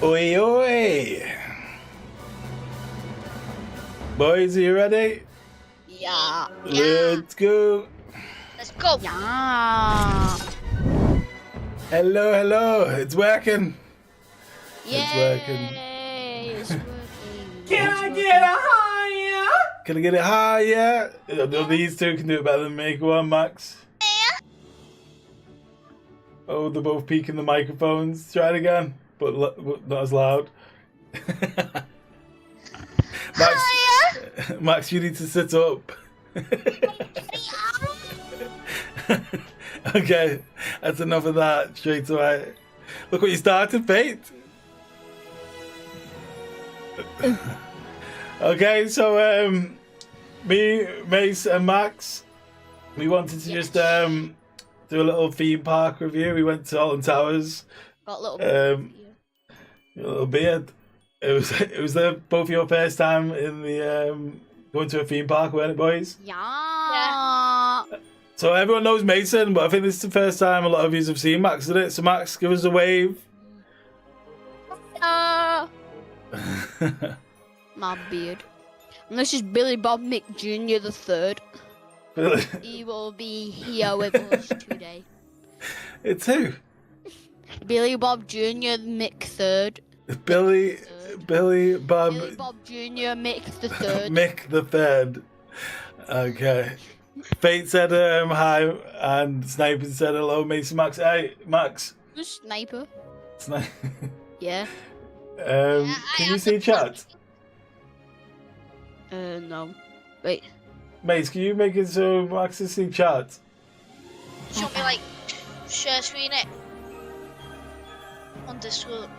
Oi, oi! Boys, are you ready? Yeah. Let's go! Let's go. Yeah. Hello, hello! It's working! It's working. Yay, it's working. Can I get a higher? Can I get it higher? These two can do it better than me. Go on, Max. Oh, they're both peeking the microphones. Try it again, but not as loud. Max, you need to sit up. Okay, that's enough of that. Straight away. Look what you started, Fate. Okay, so me, Mace, and Max, we wanted to just do a little theme park review. We went to Alton Towers. Got a little beard. A little beard. It was both your first time in the going to a theme park, weren't it, boys? Yeah. So everyone knows Mason, but I think this is the first time a lot of you have seen Max, isn't it? So Max, give us a wave. My beard. And this is Billy Bob Mick Jr. the third. He will be here with us today. It's who? Billy Bob Jr. Mick third. Billy Bob. Billy Bob Jr. Mick the third. Mick the third. Okay. Fate said hi, and Sniper said hello. Mason, Max. Hey, Max. Who's Sniper? Yeah. Can you see chat? No. Wait. Mace, can you make it so Max can see chat? Do you want me like share screen it on Discord?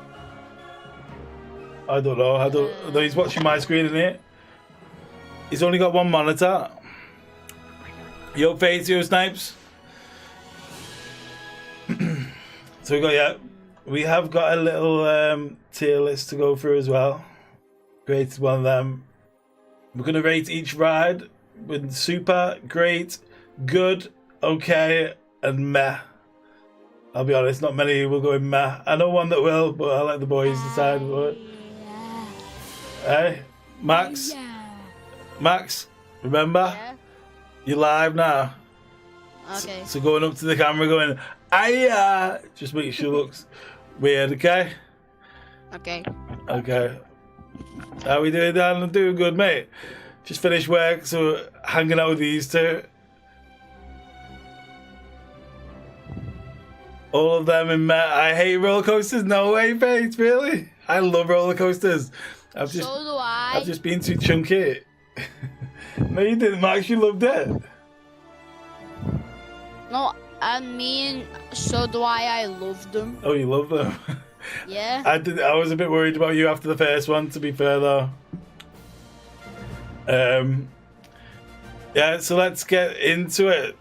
I don't know. No, he's watching my screen, isn't he? He's only got one monitor. Yo, Fate, yo, Snipes. So we have got a little tier list to go through as well. Created one of them. We're gonna rate each ride with super, great, good, okay, and meh. I'll be honest, not many will go in meh. I know one that will, but I'll let the boys decide. Hey, Max. Yeah. Max, remember? Yeah. You're live now. Okay. So going up to the camera going, "Aye," just make sure it looks weird, okay? Okay. Okay. How we doing, Dan? I'm doing good, mate. Just finished work, so hanging out with these two. All of them in Met. I hate roller coasters. No way, Fate. Really? I love roller coasters. So do I. I've just been too chunky. No, you didn't, Max. You loved it. No, I mean, so do I. I love them. Oh, you love them. Yeah. I was a bit worried about you after the first one, to be fair, though. Yeah, so let's get into it.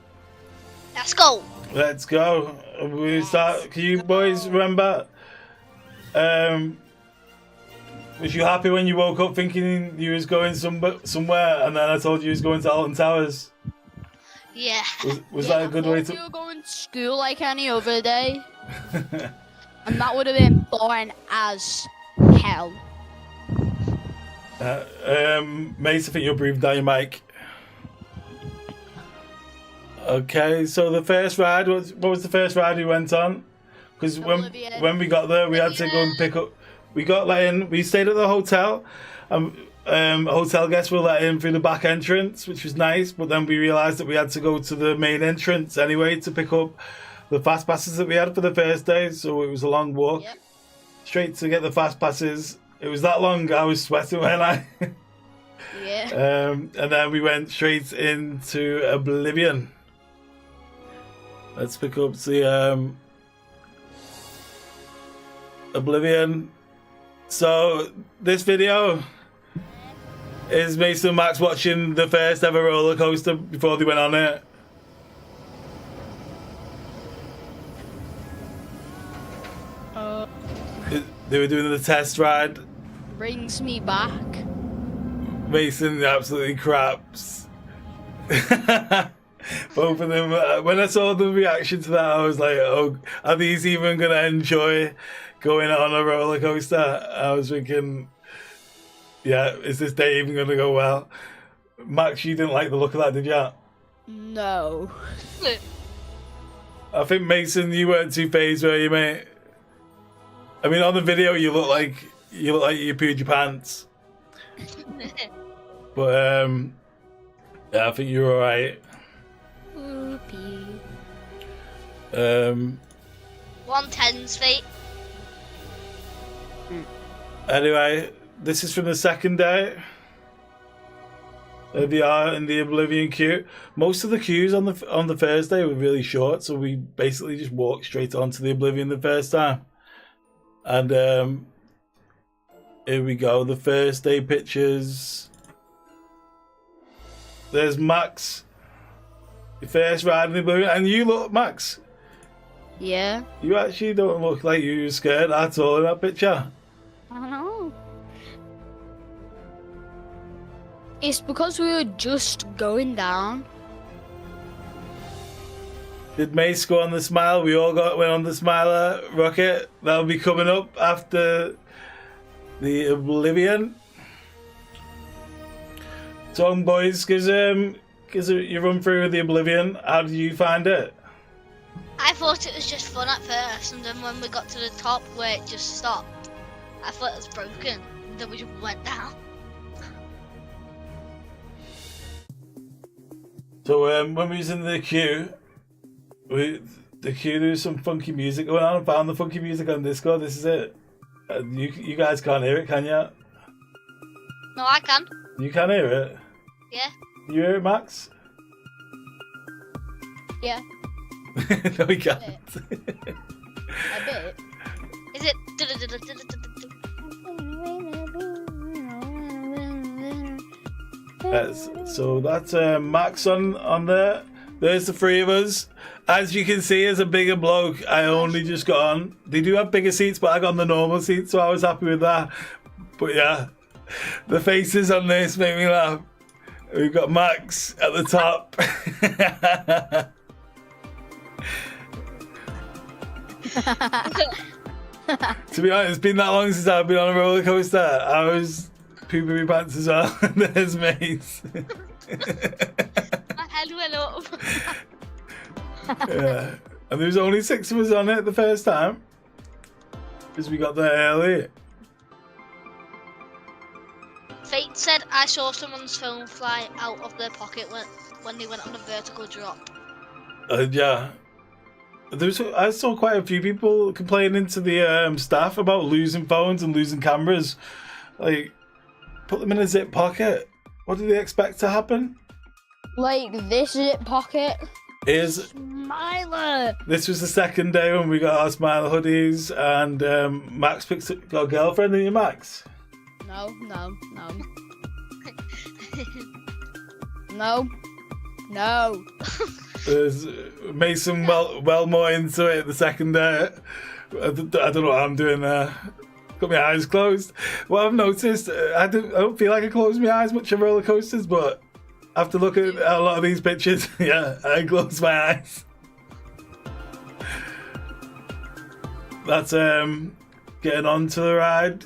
Let's go. Let's go. We start. Can you boys remember? Was you happy when you woke up thinking you was going somewhere, and then I told you was going to Alton Towers? Yeah. Was Yeah, that a good I way thought to? you were going to school like any other day, and that would have been boring as hell. Mace, I think you're breathing down your mic. Okay, so the first ride what was the first ride we went on? Because when we got there, we had to go and pick up. We got let in. We stayed at the hotel. Hotel guests were let in through the back entrance, which was nice. But then we realised that we had to go to the main entrance anyway to pick up the fast passes that we had for the first day. So it was a long walk. Yep. Straight to get the fast passes. It was that long. I was sweating when I. Yeah. And then we went straight into Oblivion. Let's pick up the Oblivion. So this video is Mason and Max watching the first ever roller coaster before they went on it. They were doing the test ride. Brings me back. Mason absolutely craps. Both of them. When I saw the reaction to that, I was like, "Oh, are these even gonna enjoy going on a roller coaster?" I was thinking, "Yeah, is this day even gonna go well?" Max, you didn't like the look of that, did you? No. I think Mason, you weren't too phased, were you, mate? I mean, on the video, you look like you pooed your pants. But yeah, I think you're all right. Whoopee. 110's feet. Anyway, this is from the second day. They are in the Oblivion queue. Most of the queues on the first day were really short, so we basically just walked straight onto the Oblivion the first time. And here we go. The first day pictures. There's Max. Your first ride in the Oblivion, and you look, Max. Yeah. You actually don't look like you were scared at all in that picture. I don't know. It's because we were just going down. Did Mace go on the Smile? We all went on the Smiler rocket. That'll be coming up after the Oblivion. So, boys, because you run through the Oblivion, how did you find it? I thought it was just fun at first, and then when we got to the top where it just stopped, I thought it was broken. And then we just went down. So when we was in the queue, there was some funky music going on. I found the funky music on Discord. This is it. You guys can't hear it, can you? No, I can. You can hear it? Yeah. You hear it, Max? Yeah. No, he can't. A bit. Is it? Yes, so that's Max on there. There's the three of us. As you can see, as a bigger bloke, I only just got on. They do have bigger seats, but I got on the normal seat, so I was happy with that. But yeah, the faces on this make me laugh. We've got Max at the top. To be honest, it's been that long since I've been on a roller coaster. I was pooping my pants as well. There's Mace. My head went up. Yeah. And there was only 6 of us on it the first time. Because we got there early. Fate said I saw someone's phone fly out of their pocket when they went on a vertical drop. Yeah. I saw quite a few people complaining to the staff about losing phones and losing cameras. Like, put them in a zip pocket. What do they expect to happen? Like this zip pocket. Smiler. This was the second day when we got our Smile hoodies, and Max got a girlfriend, didn't you, Max? No. No. There's Mason well more into it the second day. I don't know what I'm doing there. Got my eyes closed. What I've noticed, I don't feel like I close my eyes much on roller coasters, but after looking at a lot of these pictures, yeah, I close my eyes. That's getting onto the ride.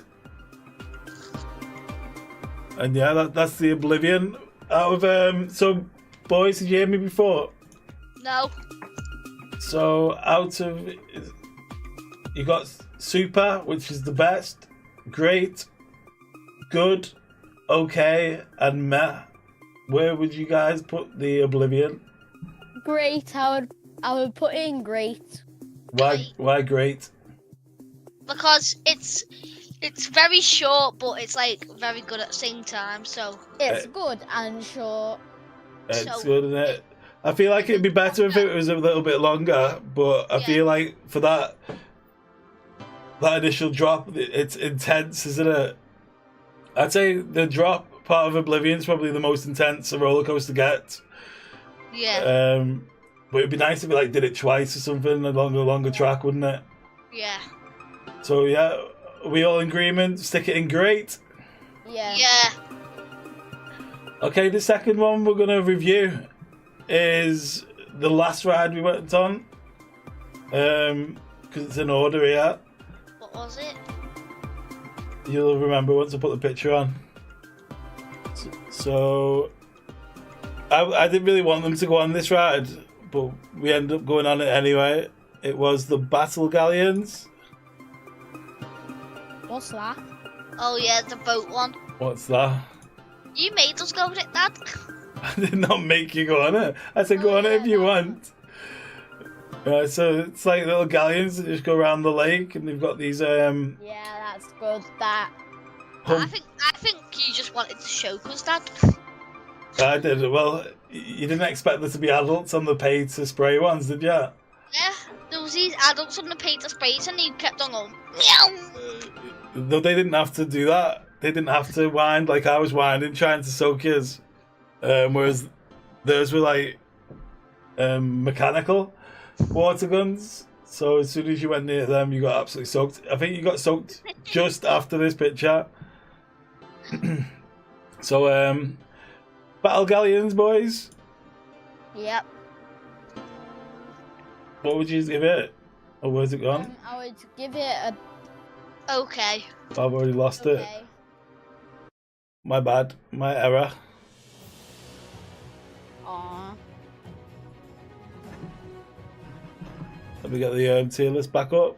And yeah, that's the Oblivion. Out of so boys, did you hear me before? No. So out of you got super, which is the best, great, good, okay, and meh. Where would you guys put the Oblivion? Great. I would put in great. Why great? Because it's very short, but it's like very good at the same time. So It's good and short. It's good, isn't it? I feel like it'd be better if it was a little bit longer, but I feel like for that initial drop, it's intense, isn't it? I'd say the drop part of Oblivion is probably the most intense a roller coaster gets. Yeah. But it'd be nice if we did it twice or something along a longer track, wouldn't it? Yeah. So yeah, are we all in agreement? Stick it in great. Yeah. Yeah. Okay, the second one we're gonna review is the last ride we went on. Because it's in order here. What was it? You'll remember once I put the picture on. So I didn't really want them to go on this ride, but we ended up going on it anyway. It was the Battle Galleons. What's that? Oh yeah, the boat one. What's that? You made us go on it, Dad. I did not make you go on it. I said go on it if you want. Right, so it's like little galleons that just go around the lake, and they've got these. Yeah, that's good. That. I think you just wanted to show us, Dad. I did. Well, you didn't expect there to be adults on the pay to spray ones, did you? Yeah, there was these adults on the paper sprays, and you kept on going meow. Though they didn't have to do that. They didn't have to wind like I was winding, trying to soak his. Whereas theirs were like mechanical water guns. So as soon as you went near them, you got absolutely soaked. I think you got soaked just after this picture. So, Battle Galleons, boys. Yep. What would you give it? Or where's it gone? I would give it a. Okay. I've already lost it. Okay. My bad. My error. Aww. Let me get the tier list back up.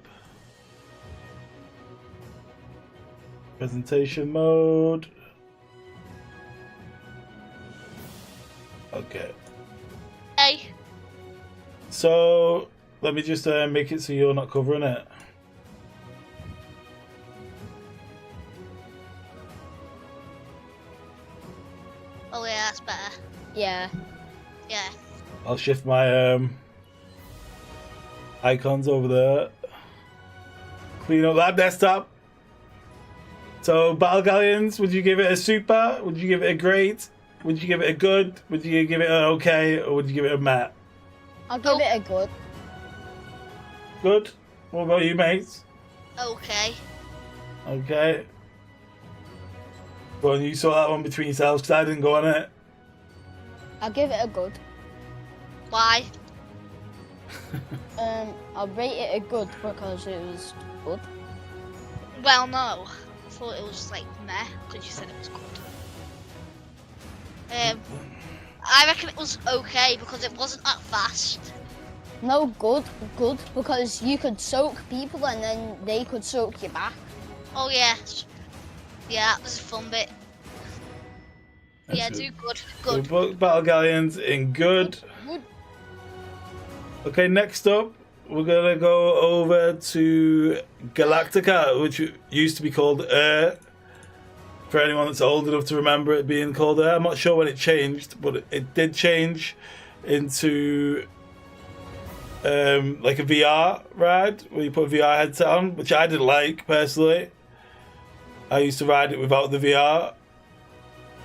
Presentation mode. Okay. Hey. So let me just make it so you're not covering it. Oh yeah, that's better. Yeah. Yeah. I'll shift my icons over there. Clean up that desktop. So Battle Galleons, would you give it a super? Would you give it a great? Would you give it a good? Would you give it an okay? Or would you give it a meh? I'll give it a good. Good. What about you, mates? Okay. Okay. Well, you saw that one between yourselves because I didn't go on it. I'll give it a good. Why? I'll rate it a good because it was good. Well, no. I thought it was like meh because you said it was good. I reckon it was okay because it wasn't that fast. No, good because you could soak people and then they could soak you back. Oh yeah. Yeah, that was a fun bit. Yeah, do good. Good. So Battle Galleons in good. Good. Okay, next up, we're gonna go over to Galactica, which used to be called Air. For anyone that's old enough to remember it being called Air, I'm not sure when it changed, but it did change into like a VR ride where you put a VR headset on, which I didn't like personally. I used to ride it without the VR,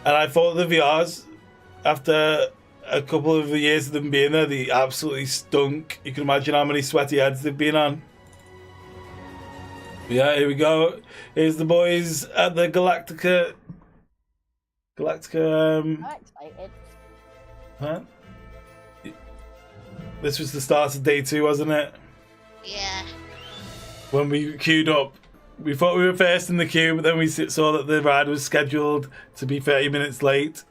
and I thought the VRs, after a couple of years of them being there, they absolutely stunk. You can imagine how many sweaty heads they've been on. Yeah, here we go. Here's the boys at the Galactica. I'm excited. Huh? This was the start of day 2, wasn't it? Yeah. When we queued up. We thought we were first in the queue, but then we saw that the ride was scheduled to be 30 minutes late.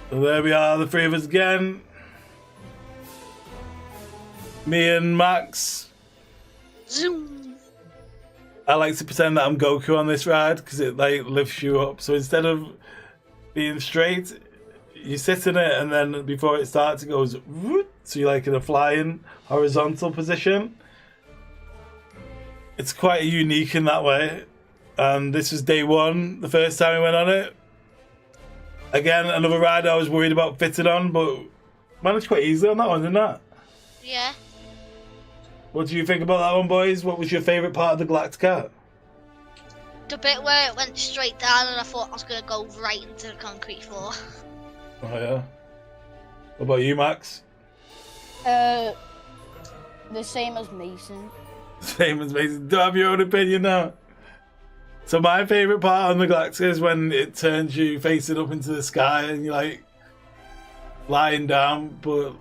So there we are, the three of us again. Me and Max. Zoom. I like to pretend that I'm Goku on this ride because it like lifts you up. So instead of being straight, you sit in it and then before it starts it goes whoop, so you're like in a flying horizontal position. It's quite unique in that way. And this was day 1, the first time we went on it. Again, another ride I was worried about fitting on, but managed quite easily on that one, didn't I? Yeah. What do you think about that one, boys? What was your favourite part of the Galactica? The bit where it went straight down and I thought I was going to go right into the concrete floor. Oh yeah. What about you, Max? The same as Mason. Same as me. Do you have your own opinion now? So my favourite part on the Galactica is when it turns you facing up into the sky and you're like lying down, but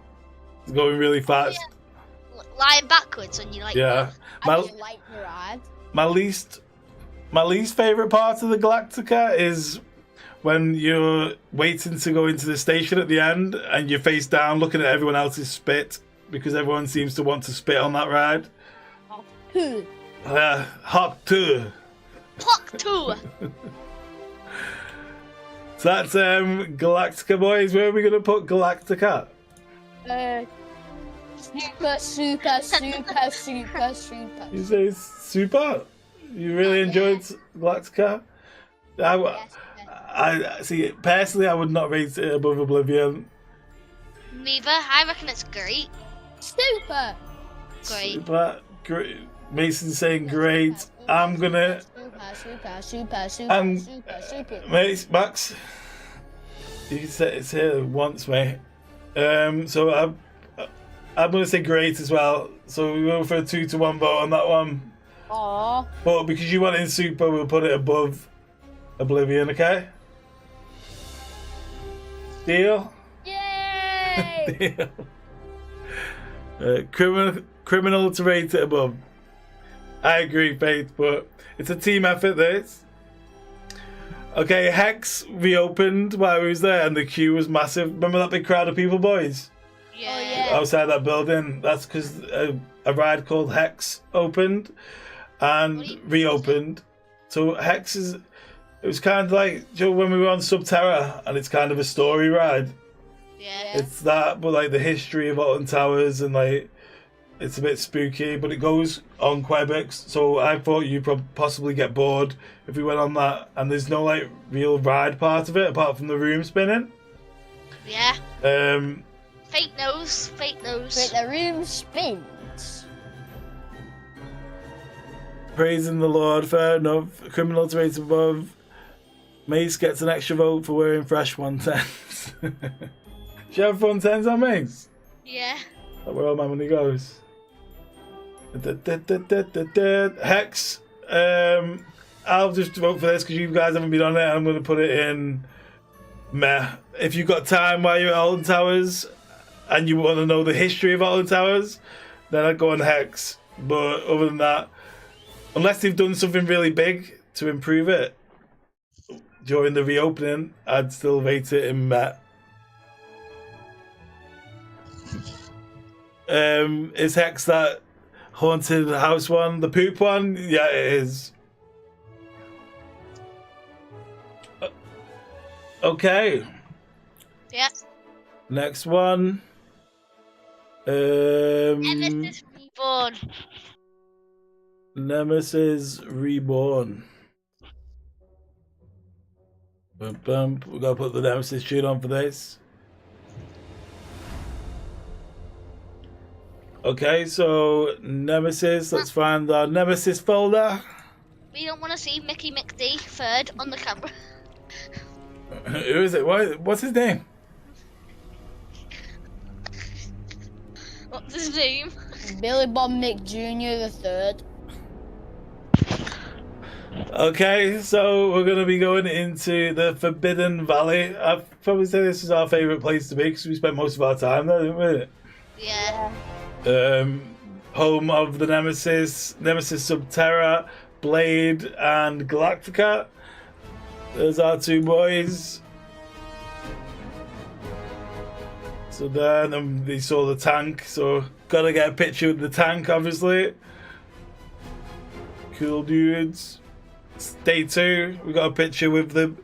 going really fast. Yeah. Lying backwards and you like. Yeah. I just like the ride. My least favorite part of the Galactica is when you're waiting to go into the station at the end and you're face down looking at everyone else's spit because everyone seems to want to spit on that ride. Hot too. Pluck two. So that's Galactica, boys. Where are we gonna put Galactica? Super. You say super? You really enjoyed Galactica? I see. Personally, I would not rate it above Oblivion. Neither. I reckon it's great. Super. Great. Super. Great. Mason's saying great. I'm gonna. Super. Mate, Max. You can say it's here once, mate. So I'm gonna say great as well. So we go for a 2-1 vote on that one. Aww. But because you want it in super, we'll put it above Oblivion, okay? Deal? Yay! Deal. Criminal to rate it above. I agree, Faith, but it's a team effort, this. Okay, Hex reopened while we was there, and the queue was massive. Remember that big crowd of people, boys? Yeah. Outside that building. That's because a ride called Hex opened and reopened. So Hex is... It was kind of like, you know, when we were on Subterra, and it's kind of a story ride. Yeah. It's that, but like the history of Alton Towers, and like it's a bit spooky, but it goes on quite a bit. So I thought you'd possibly get bored if we went on that, and there's no like real ride part of it apart from the room spinning. Yeah. Fake nose. But the room spins. Praising the Lord, fair enough. Criminal to rate above. Mace gets an extra vote for wearing fresh 110s. Do you have 110s on Mace? Yeah. That's where all my money goes. Hex. I'll just vote for this because you guys haven't been on it. I'm going to put it in meh. If you've got time while you're at Alton Towers and you want to know the history of Alton Towers, then I'd go on Hex. But other than that, unless they've done something really big to improve it during the reopening, I'd still rate it in meh. Is Hex that haunted house one? The poop one? Yeah, it is. Okay. Yeah. Next one. Nemesis Reborn. Nemesis Reborn. Bum, bum. We gotta put the Nemesis tune on for this. Okay, so Nemesis. Let's find our Nemesis folder. We don't want to see Mickey McD third on the camera. Who is it? What's his name? What's his name? Billy Bob Mick Jr. the third. Okay, so we're going to be going into the Forbidden Valley. I'd probably say this is our favourite place to be because we spent most of our time there, didn't we? Yeah. Home of the Nemesis Subterra, Blade, and Galactica. There's our two boys. So there, and then they saw the tank, so gotta get a picture with the tank, obviously. Cool dudes. Day 2, we got a picture with the...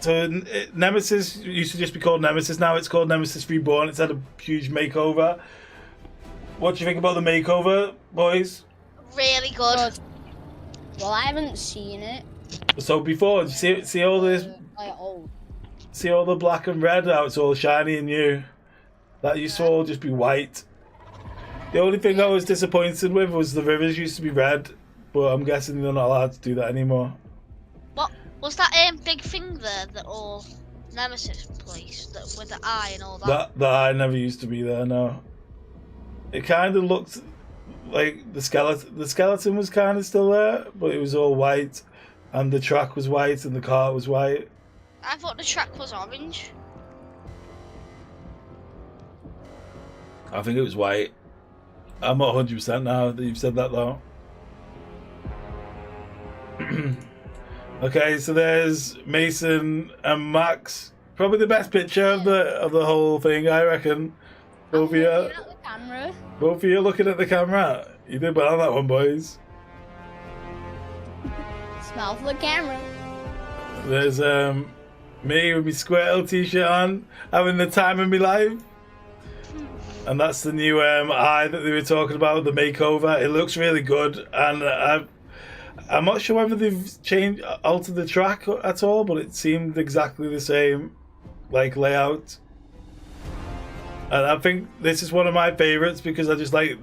So Nemesis used to just be called Nemesis, now it's called Nemesis Reborn. It's had a huge makeover. What do you think about the makeover, boys? Really good. Well, I haven't seen it. So before, see all this... See all the black and red, how it's all shiny and new. That used to all just be white. The only thing I was disappointed with was the rivers used to be red, but I'm guessing they're not allowed to do that anymore. What was that big thing there, the all Nemesis place, that with the eye and all that? That eye never used to be there, no. It kind of looked like the skeleton. The skeleton was kind of still there, but it was all white, and the track was white, and the car was white. I thought the track was orange. I think it was white. I'm not 100% now that you've said that though. Okay, so there's Mason and Max. Probably the best picture of the whole thing, I reckon. Both of you. Looking at the camera. Both of you looking at the camera. You did well on that one, boys. Smile for the camera. There's me with my Squirtle t-shirt on, having the time of my life. And that's the new eye that they were talking about, the makeover. It looks really good, and I'm not sure whether they've altered the track at all, but it seemed exactly the same, like layout. And I think this is one of my favourites because I just like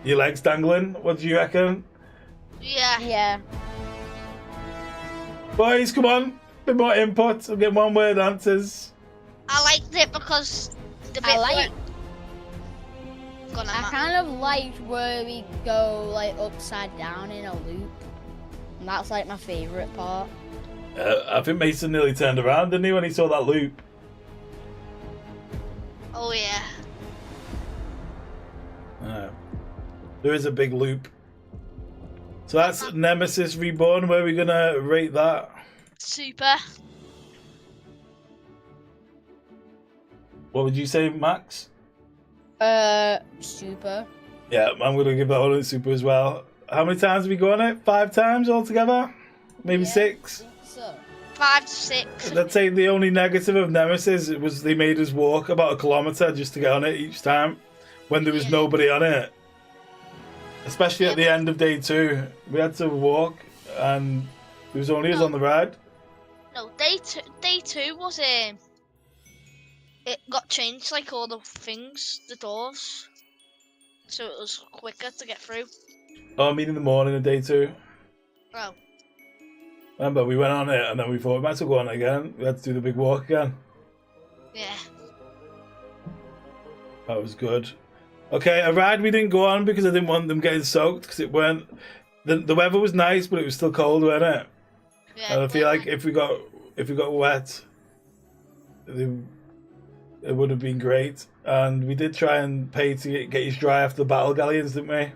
your legs dangling. What do you reckon? Yeah. Yeah. Boys, come on, a bit more input. I'm getting one word answers. I liked it because the bit I kind of liked where we go like upside down in a loop, and that's like my favourite part. I think Mason nearly turned around, didn't he, when he saw that loop? Oh yeah. There is a big loop. So that's Nemesis Reborn. Where are we gonna rate that? Super. What would you say, Max? Super. Yeah, I'm gonna give that one a super as well. How many times have we gone on it? 5 times altogether? Maybe 6? So. 5 to 6. I'd say the only negative of Nemesis was they made us walk about 1 kilometre just to get on it each time when there was nobody on it. Especially at the end of day 2. We had to walk and there was only us on the ride. No, day two was it got changed, like all the things, the doors, so it was quicker to get through. Oh, I mean in the morning of day 2. Oh. Remember, we went on it and then we thought we might as well go on it again. We had to do the big walk again. Yeah. That was good. Okay, a ride we didn't go on because I didn't want them getting soaked because it weren't. The weather was nice, but it was still cold, wasn't it? Yeah. And I feel like if we got wet, it would have been great. And we did try and pay to get you dry after the battle galleons, didn't we?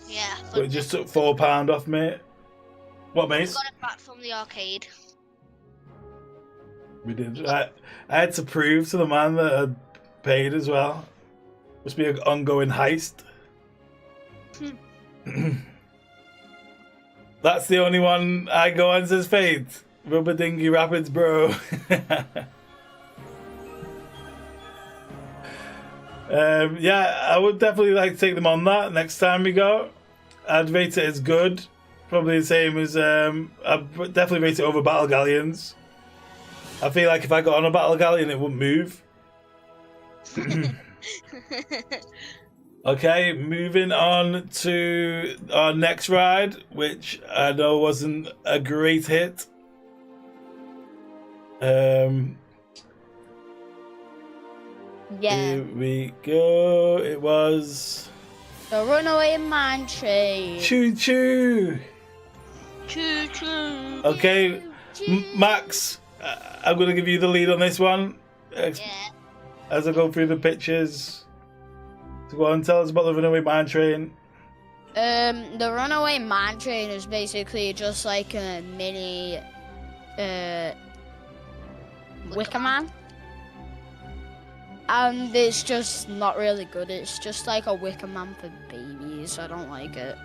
Yeah. But it just took £4 off me. What, mate? We got it back from the arcade. We did. I had to prove to the man that I'd paid as well. Must be an ongoing heist. That's the only one I go on, says Fate. Rubber Dinghy Rapids, bro. Yeah, I would definitely like to take them on that next time we go. I'd rate it as good. Probably the same as, I'd definitely rate it over Battle Galleons. I feel like if I got on a Battle Galleon, it wouldn't move. Okay, moving on to our next ride, which I know wasn't a great hit. Yeah. Here we go. It was The Runaway Mine Train. Choo Choo. Choo choo. Okay, Max, I'm going to give you the lead on this one. Yeah. As I go through the pictures. So go on, tell us about the Runaway Mine Train. The Runaway Mine Train is basically just like a mini Wicker Man. And it's just not really good. It's just like a Wicker Man for babies. I don't like it.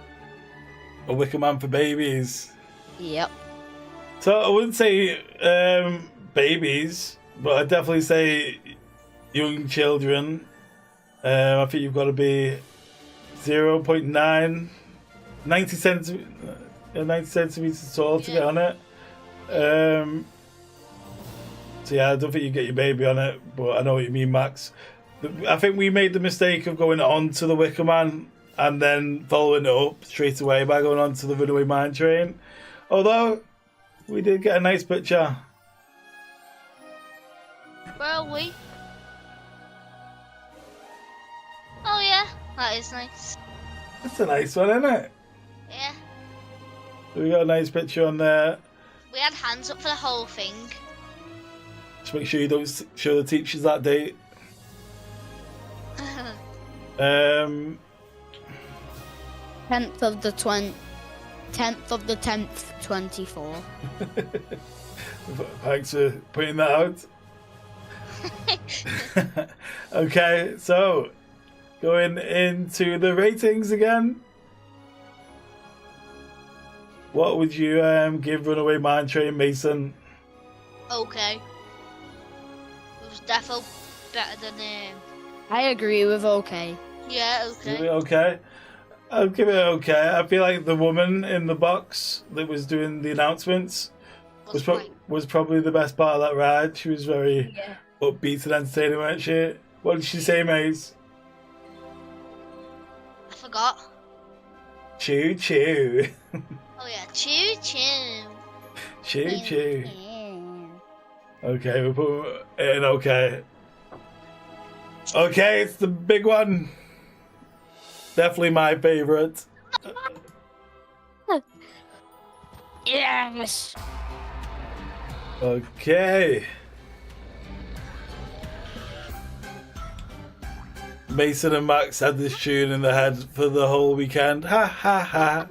A Wicker Man for babies. Yep. So I wouldn't say babies, but I'd definitely say young children. I think you've got to be 0.9, 90 centimeters tall to get on it. So yeah, I don't think you get your baby on it, but I know what you mean, Max. I think we made the mistake of going on to the Wicker Man and then following it up straight away by going on to the Runaway Mine Train. Although, we did get a nice picture. Where are we? Oh yeah, that is nice. That's a nice one, isn't it? Yeah. We got a nice picture on there. We had hands up for the whole thing. Just make sure you don't show the teachers that date. 10th 10th of the 10th, 24. Thanks for pointing that out. Okay, so going into the ratings again. What would you give Runaway Mine Train Mason? Okay. It was definitely better than I agree with okay. yeah, Give it okay. okay. I'll give it okay. I feel like the woman in the box that was doing the announcements Was fine. was probably the best part of that ride. She was very Yeah. upbeat and entertaining, wasn't she? What did she say, Maze? I forgot. Choo choo. Oh yeah, choo choo. Choo choo. Okay, we'll put it in okay. Okay, it's the big one. Definitely my favourite. Yes. Okay. Mason and Max had this tune in their head for the whole weekend. Ha ha ha.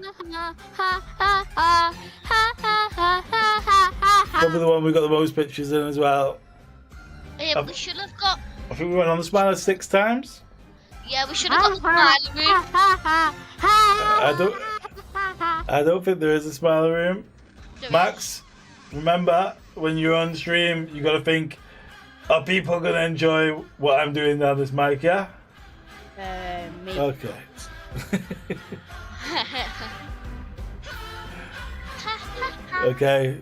Probably the one we got the most pictures in as well. Yeah, we should have got. I think we went on the Smiler 6 times. Yeah, we should have got the smiler room. I don't think there is a Smiler room. There Max, remember when you're on stream, you gotta think, are people gonna enjoy what I'm doing down this mic? Yeah. Maybe. Okay. Okay.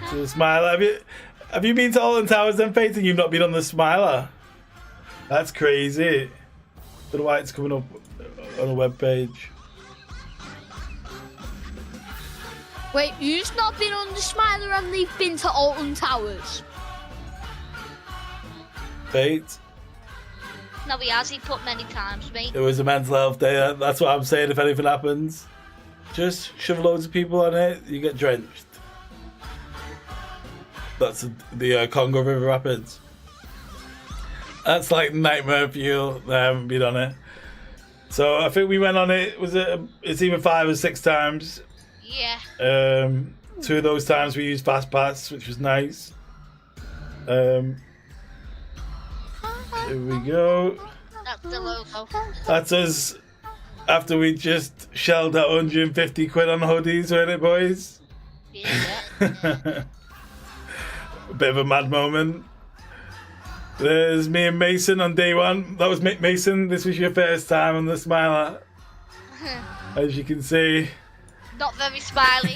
So the Smiler. Have you been to Alton Towers then, Faith, and you've not been on the Smiler? That's crazy. Don't know why it's coming up on a web page. Wait, you've not been on the Smiler and they've been to Alton Towers? Faith. No, he has. He put many times, mate. It was a mental health day. That's what I'm saying. If anything happens, just shove loads of people on it. You get drenched. That's the Congo River Rapids. That's like nightmare fuel. I haven't been on it. So I think we went on it. It's either 5 or 6 times. Yeah. 2 of those times we used Fast Pass, which was nice. Here we go. That's the logo. That's us after we just shelled out 150 quid on hoodies, weren't it, boys? Yeah. A bit of a mad moment. There's me and Mason on day 1. That was Mason. This was your first time on the Smiler, as you can see. Not very smiley.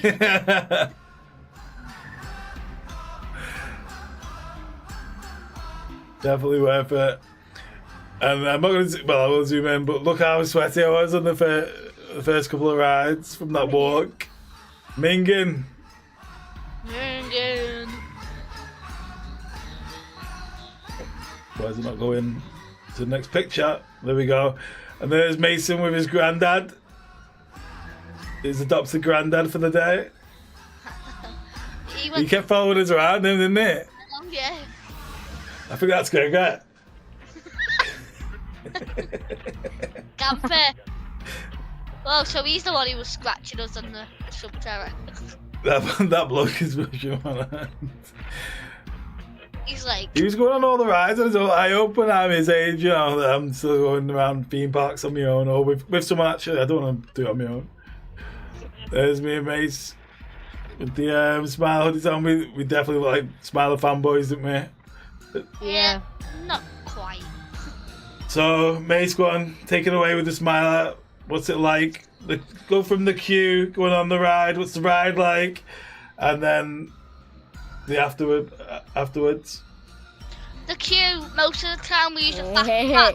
Definitely worth it. And I'm not going to. Well, I will zoom in, but look how sweaty I was on the first couple of rides from that walk. Minging. Why is it not going to the next picture? There we go. And there's Mason with his granddad. His adopted granddad for the day. He kept following us around him, didn't he? Oh, yeah. I think that's going good. Camper. Oh, so he's the one who was scratching us on the subterra. That bloke is pushing my hand. He's like, He was going on all the rides, and so I hope when I'm his age, you know, that I'm still going around theme parks on my own, or with someone actually. I don't want to do it on my own. There's me and Mace with the Smile hoodies on. We definitely were like Smiler fanboys, didn't we? yeah, not quite. So Mace, go on, take it away with the Smiler. What's it like? Go from the queue, going on the ride. What's the ride like? And then the afterwards. The queue, most of the time we use a fast pass,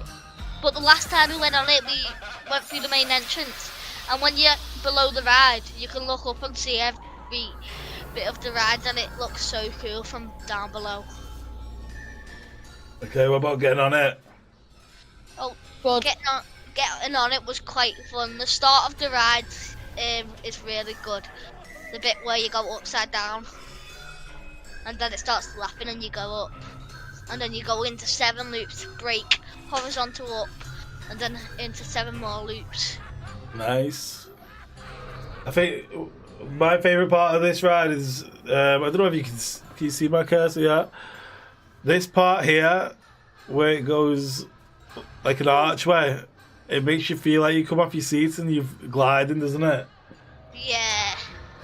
but the last time we went on it, we went through the main entrance. And when you're below the ride, you can look up and see every bit of the ride, and it looks so cool from down below. Okay, what about getting on it? Oh, Good. getting on it was quite fun. The start of the ride is really good. The bit where you go upside down, and then it starts laughing and you go up. And then you go into 7 loops, brake, horizontal up, and then into 7 more loops. Nice. I think my favourite part of this ride is I don't know if can you see my cursor yet? This part here, where it goes like an archway, it makes you feel like you come off your seat and you're gliding, doesn't it? Yeah.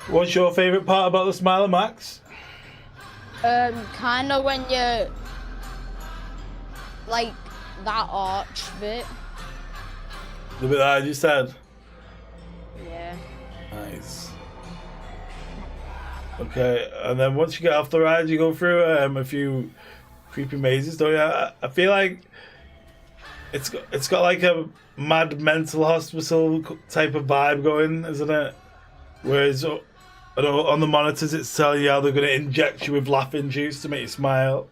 What's your favourite part about the Smiler, Max? Kind of when you like that arch bit. The bit that I just said. Yeah. Nice. Okay, and then once you get off the ride, you go through a few creepy mazes, don't you? I feel like it's got like a mad mental hospital type of vibe going, isn't it? Whereas on the monitors, it's telling you how they're going to inject you with laughing juice to make you smile.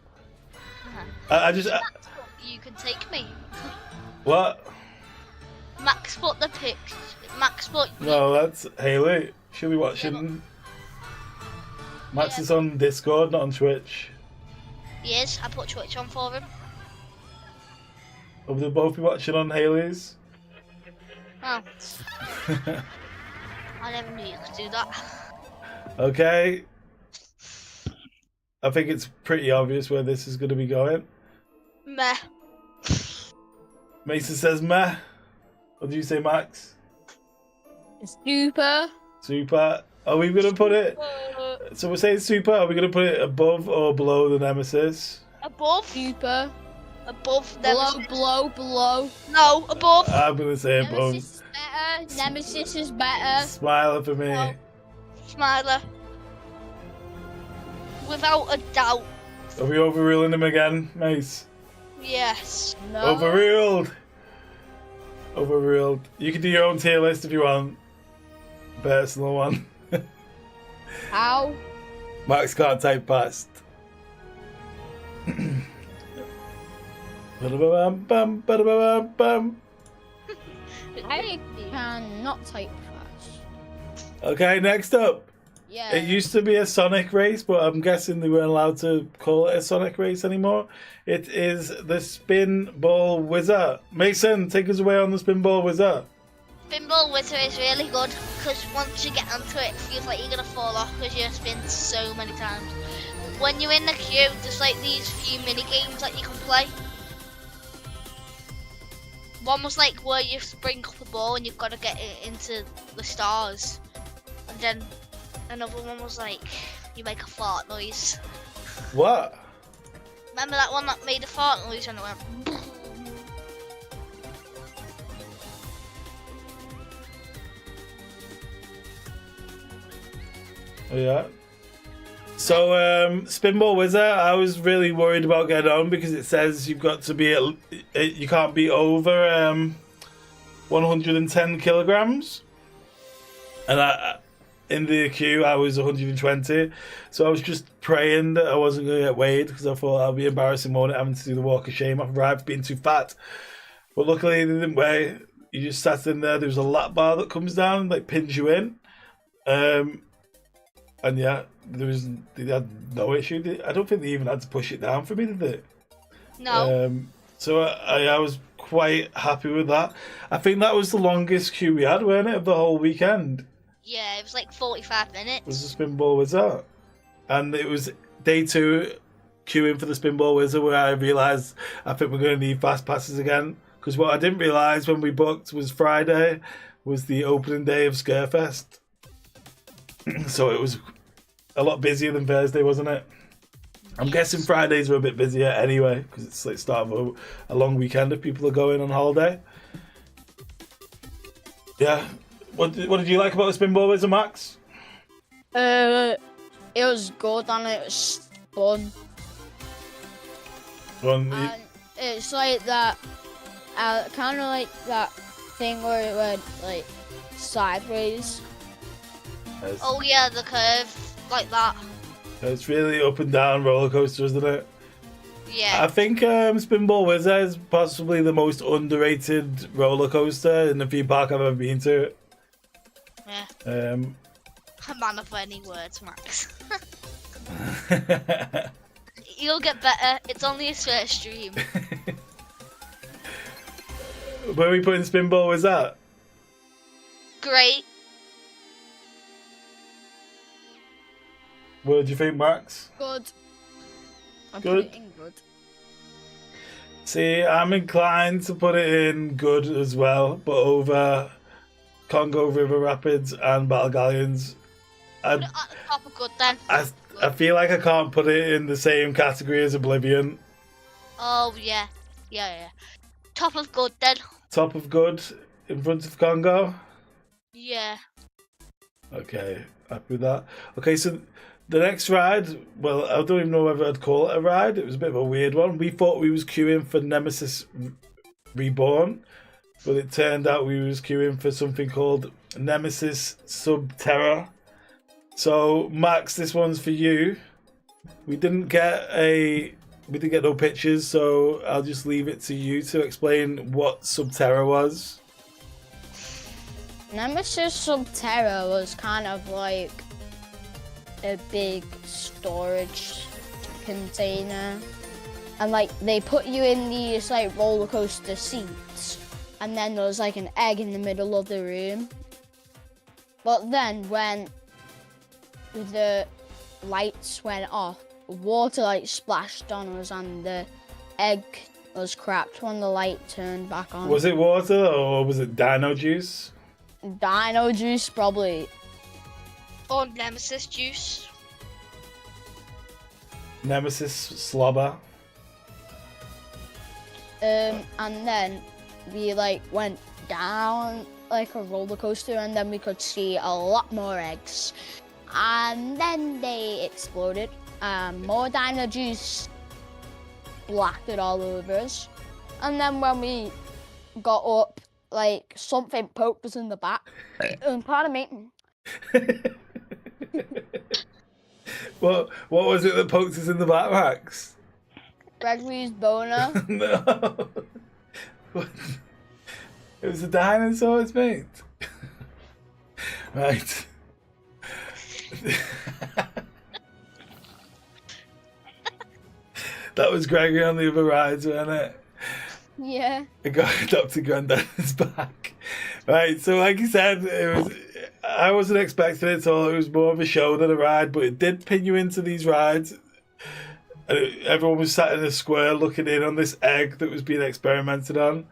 You can take me. What? Max put the pic. Max put. No, that's Haley. She'll be watching. Max is on Discord, not on Twitch. He is. I put Twitch on for him. Will they both be watching on Haley's? Oh. I never knew you could do that. Okay. I think it's pretty obvious where this is going to be going. Meh. Mason says meh. What do you say, Max? Super. Super. Are we going to put it... So we're saying super. Are we going to put it above or below the Nemesis? Above. Super. Above Below, Nemesis. below. No, above. I'm going to say above. Nemesis is better. Nemesis is better. Smiler for me. No. Smiler. Without a doubt. Are we overruling him again, Mace? Yes. No. Overruled. Overruled. You can do your own tier list if you want. Personal one. How? Max can't type past. Ba-da-ba-bam, ba-da-ba-bam. I cannot type fast. Okay, next up. Yeah. It used to be a Sonic race, but I'm guessing they weren't allowed to call it a Sonic race anymore. It is the Spin Ball Wizard. Mason, take us away on the Spin Ball Wizard. Pinball Wizard is really good because once you get onto it, it feels like you're gonna fall off because you spin so many times. When you're in the queue, there's like these few mini games that you can play. One was like where you bring up a ball and you've got to get it into the stars, and then another one was like you make a fart noise. What? Remember that one that made a fart noise and it went boom? Oh, yeah. So, Spinball Wizard, I was really worried about getting on because it says you've got to be you can't be over 110 kilograms. And in the queue, I was 120. So I was just praying that I wasn't going to get weighed because I thought I'd be embarrassing more than having to do the walk of shame off ride for being too fat. But luckily, they didn't weigh. You just sat in there. There was a lap bar that comes down and like pins you in. And yeah, they had no issue. I don't think they even had to push it down for me, did they? No. So I was quite happy with that. I think that was the longest queue we had, weren't it, of the whole weekend? Yeah, it was like 45 minutes. Was the Spinball Wizard. And it was day 2 queuing for the Spinball Wizard where I realised I think we're going to need fast passes again. Because what I didn't realise when we booked was Friday was the opening day of Scarefest. So it was a lot busier than Thursday, wasn't it? I'm guessing Fridays were a bit busier anyway, because it's like start of a long weekend if people are going on holiday. Yeah. What did you like about the Spinball Wizard, Max? It was good and it was fun. And it's like that, kind of like that thing where it went like sideways. Oh yeah, the curve, like that. It's really up and down roller coaster, isn't it? Yeah. I think Spinball Wizard is possibly the most underrated roller coaster in the theme park I've ever been to. Yeah. A man of any words, Max. You'll get better. It's only his first stream. Where are we putting Spinball was that? Great. What do you think, Max? Good. I Good. put it in good. See, I'm inclined to put it in good as well, but over Congo River Rapids and Battle Galleons, Put it at the top of good then. I feel like I can't put it in the same category as Oblivion. Oh yeah. Yeah. Top of good then. Top of good in front of Congo. Yeah. Okay, happy with that. Okay, so the next ride, well, I don't even know whether I'd call it a ride. It was a bit of a weird one. We thought we was queuing for Nemesis Reborn, but it turned out we was queuing for something called Nemesis Subterra. So, Max, this one's for you. We didn't get no pictures, so I'll just leave it to you to explain what Subterra was. Nemesis Subterra was kind of like a big storage container, and like they put you in these like roller coaster seats, and then there was like an egg in the middle of the room. But then when the lights went off, water like splashed on us and the egg was cracked when the light turned back on. Was it water or was it dino juice? Dino juice, probably. Or Nemesis juice. Nemesis slobber. And then we like went down like a roller coaster, and then we could see a lot more eggs, and then they exploded. More dino juice blacked it all over us, and then when we got up, like something poked us in the back. Pardon me. What was it that poked us in the back, Max? Gregory's boner. No. What? It was a dinosaur's mate. Right. That was Gregory on the other rides, wasn't it? Yeah. I got Dr. Granddad's back. Right, so like you said, I wasn't expecting it at all. It was more of a show than a ride, but it did pin you into these rides. Everyone was sat in a square looking in on this egg that was being experimented on.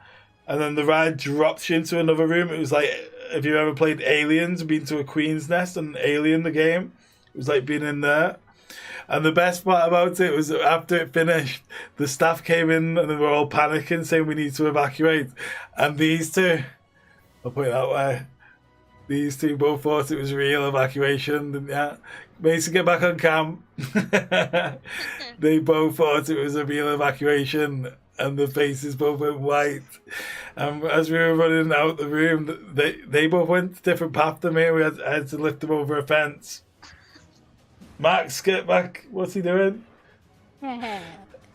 And then the ride drops you into another room. It was like, if you ever played Aliens, been to a Queen's Nest and Alien the game, it was like being in there. And the best part about it was that after it finished, the staff came in and they were all panicking, saying we need to evacuate. And these two, I'll put it that way, these two both thought it was real evacuation, didn't they? Mason, get back on cam. They both thought it was a real evacuation, and the faces both went white. And as we were running out the room, they both went a different path than me. I had to lift them over a fence. Max, get back. What's he doing? And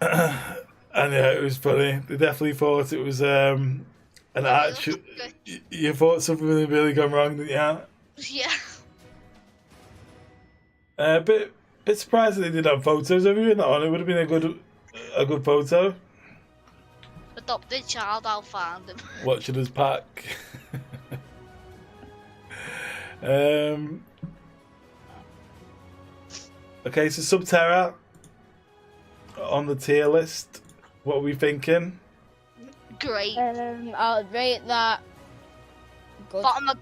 yeah, it was funny. They definitely thought it was an actual... You thought something had really gone wrong, didn't you? Yeah. A bit surprised that they did have photos of you in that one. It would have been a good photo. Adopted child, I'll find him. Watching us pack. Okay, so Subterra on the tier list. What are we thinking? Great. I'll rate that good. Bottom of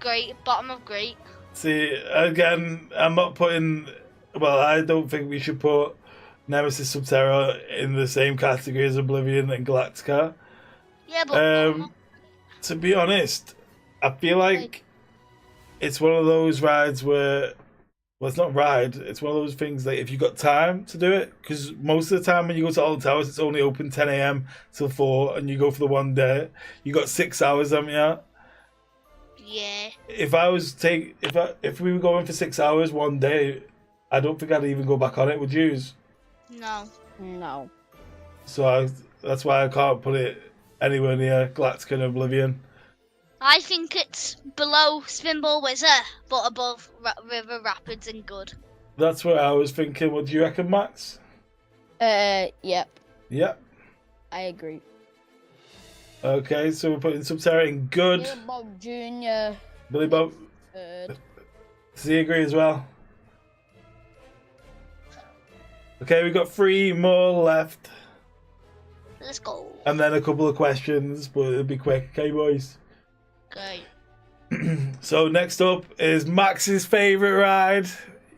great. See, again, I'm not putting... Well, I don't think we should put Nemesis Subterra in the same category as Oblivion and Galactica. Yeah, but... to be honest, I feel like it's one of those rides where... Well, it's not ride. It's one of those things that if you got time to do it, because most of the time when you go to Alton Towers, it's only open 10 a.m. till 4, and you go for the one day. You got 6 hours, haven't you? Yeah. If we were going for 6 hours one day, I don't think I'd even go back on it. Would you? No. So that's why I can't put it anywhere near Galactica and Oblivion. I think it's below Spinball Wizard, but above River Rapids and good. That's what I was thinking. What do you reckon, Max? Yep. Yep. I agree. Okay, so we're putting Subterranean good. Billy Bob Jr. Billy Bob. Third. Does he agree as well? Okay, we've got 3 more left. Let's go. And then a couple of questions, but it'll be quick. Okay, boys? Okay. So next up is Max's favourite ride.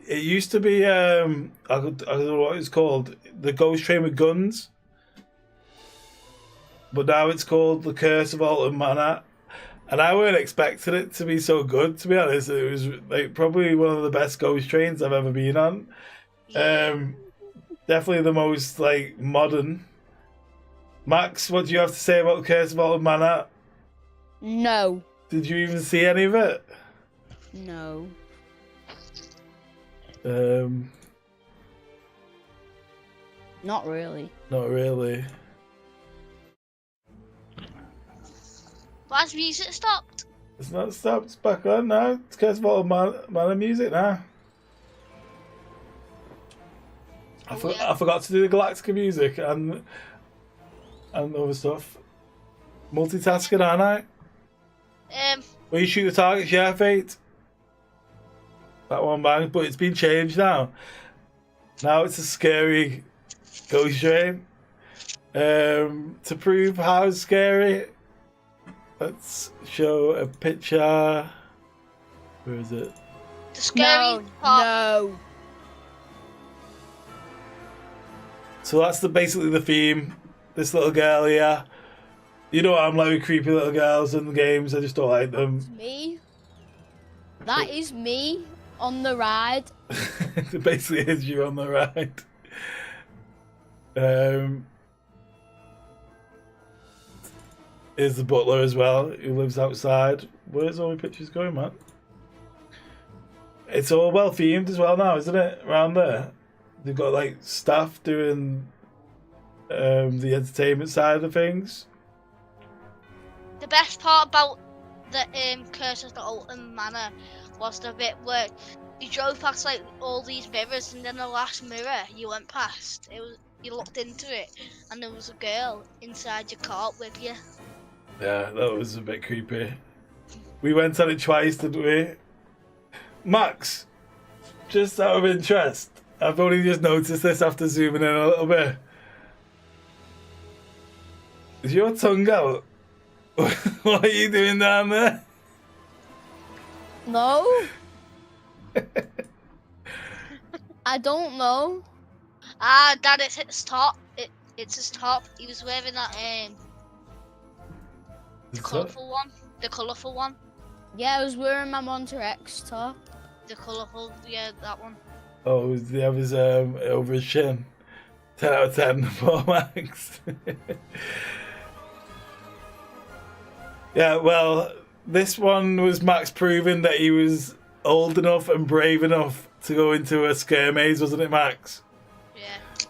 It used to be, I don't know what it's called, the Ghost Train with Guns. But now it's called the Curse of Alton Manor. And I weren't expecting it to be so good, to be honest. It was like probably one of the best ghost trains I've ever been on. Definitely the most like modern. Max, what do you have to say about the Curse of Alton Manor? No. Did you even see any of it? No. Not really. Not really. Why's music stopped? It's not stopped. It's back on now. It's Curse of Alton Manor music now. I forgot to do the Galactica music and other stuff. Multitasking, aren't I? When you shoot the targets, yeah, Fate. That one bang, but it's been changed now. Now it's a scary ghost train. To prove how scary, let's show a picture. Where is it? The scary part. No. So that's basically the theme. This little girl here. You know what I'm like with creepy little girls in the games. I just don't like them. Me? That is me on the ride. It basically is you on the ride. Here's the butler as well, who lives outside. Where's all my pictures going, man? It's all well themed as well now, isn't it? Around there. They've got like staff doing the entertainment side of things. The best part about the Curse of the Alton Manor was the bit where you drove past like all these mirrors, and then the last mirror you went past, you looked into it, and there was a girl inside your cart with you. Yeah, that was a bit creepy. We went on it twice, didn't we? Max, just out of interest, I've only just noticed this after zooming in a little bit. Is your tongue out? What are you doing down there? No. I don't know. Ah, Dad, it's his top. It's his top. He was wearing that the colourful one. The colourful one. Yeah, I was wearing my Monster X top. The colourful, yeah, that one. Oh, the other's over his shin. 10 out of 10 for Max. Yeah, well, this one was Max proving that he was old enough and brave enough to go into a scare maze, wasn't it, Max? Yeah.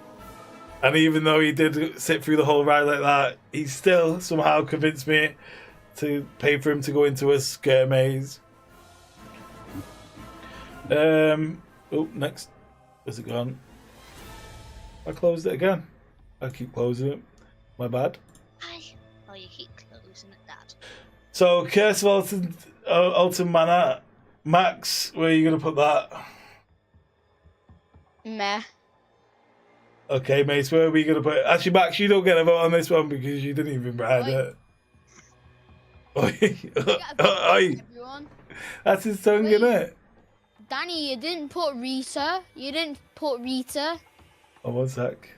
And even though he did sit through the whole ride like that, he still somehow convinced me to pay for him to go into a scare maze. Oh, next. Where's it gone? I closed it again. I keep closing it. My bad. Hi. Oh, you keep closing it, Dad. So, Curse of Alton Manor. Max, where are you going to put that? Meh. Okay, mate, where are we going to put it? Actually, Max, you don't get a vote on this one because you didn't even ride it. Oi. Oi. Everyone. That's his tongue, isn't it? Danny, you didn't put Rita. You didn't put Rita. Oh, one sec.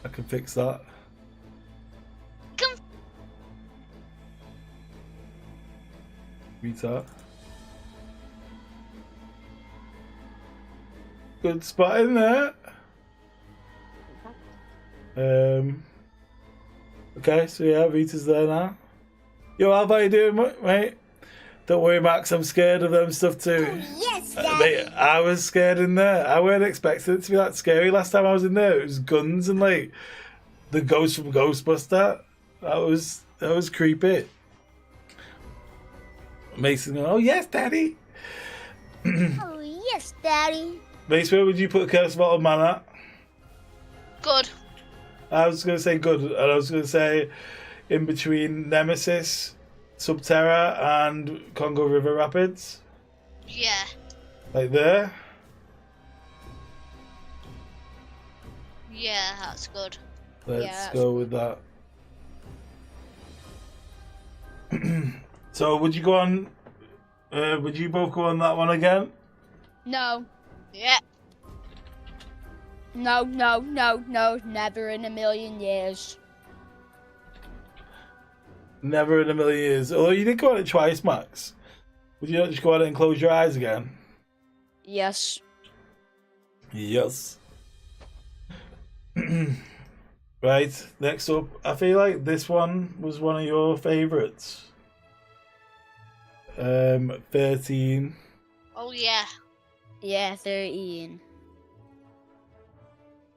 I can fix that. Come. Rita. Good spot in there. Okay, so yeah, Rita's there now. Yo, how about you doing, mate? Don't worry, Max, I'm scared of them stuff too. Oh, yes, Daddy. Mate, I was scared in there. I weren't expecting it to be that scary. Last time I was in there, it was guns and like the ghost from Ghostbuster. That was creepy. Mason, oh yes, Daddy. Oh, yes, Daddy. Mason, where would you put Curse of Alton Manor? Good. I was going to say good, and I was going to say in between Nemesis, Subterra, and Congo River Rapids. Yeah. Like there. Yeah, that's good. Let's go with that. So would you go on? Would you both go on that one again? No. Yeah. No, never in a million years. Never in a million years. Although you did go on it twice, Max. Would you not just go on it and close your eyes again? Yes. Yes. Right, next up, I feel like this one was one of your favourites. 13. Oh yeah. Yeah, 13.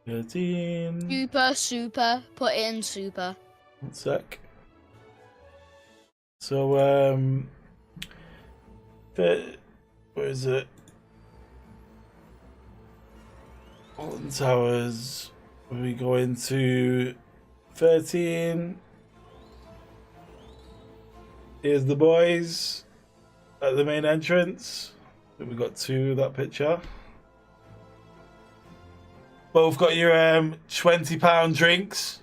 13. Super. Put it in super. One sec. So, where is it? Alton Towers. We go into 13. Here's the boys at the main entrance. We got two of that picture. Both got your £20 drinks.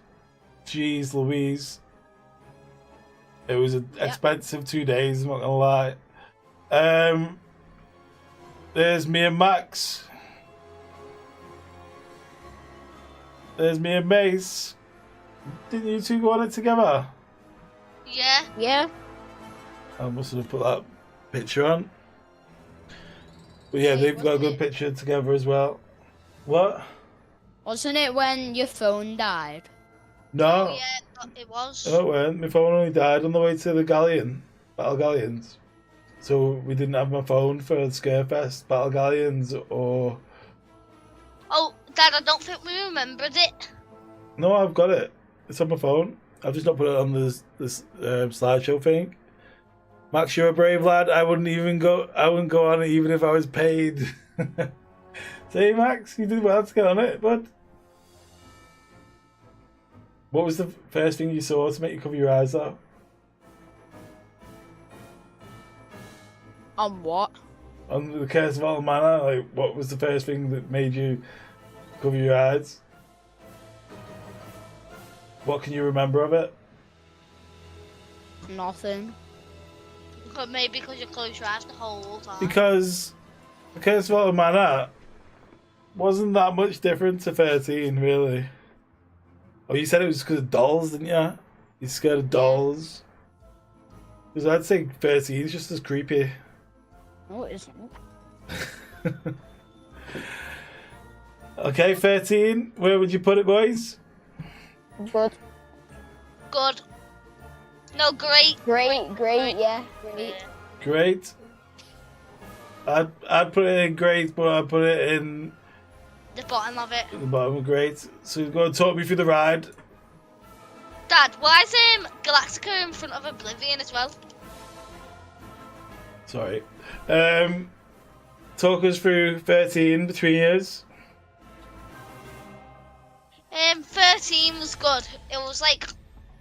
Jeez Louise. It was an expensive 2 days, I'm not gonna lie. There's me and Max. There's me and Mace. Didn't you two go on it together? Yeah. Yeah. I must have put that picture on. But yeah, they've got a good picture together as well. What? Wasn't it when your phone died? No. Oh, yeah, it was. No, it weren't. My phone only died on the way to the Galleon. Battle Galleons. So we didn't have my phone for Scarefest, Battle Galleons, or... Oh, Dad, I don't think we remembered it. No, I've got it. It's on my phone. I've just not put it on this slideshow thing. Max, you're a brave lad. I wouldn't go on it even if I was paid. See, Max, you did well to get on it, bud. What was the first thing you saw to make you cover your eyes though? On what? On the Curse of Alton Manor, like what was the first thing that made you cover your eyes? What can you remember of it? Nothing. But maybe because you closed your eyes the whole time. Because the Curse of Alton Manor wasn't that much different to 13, really. Oh, you said it was because of dolls, didn't you? You're scared of dolls. Because I'd say 13 is just as creepy. No, it isn't. Okay, 13. Where would you put it, boys? Good. Good. No, great. Great, yeah. Great. Great. I'd put it in great, but I'd put it in The bottom of it. the bottom of great. So go and talk me through the ride. Dad, why is Galactica in front of Oblivion as well? Sorry. Talk us through 13 between years. 13 was good. It was like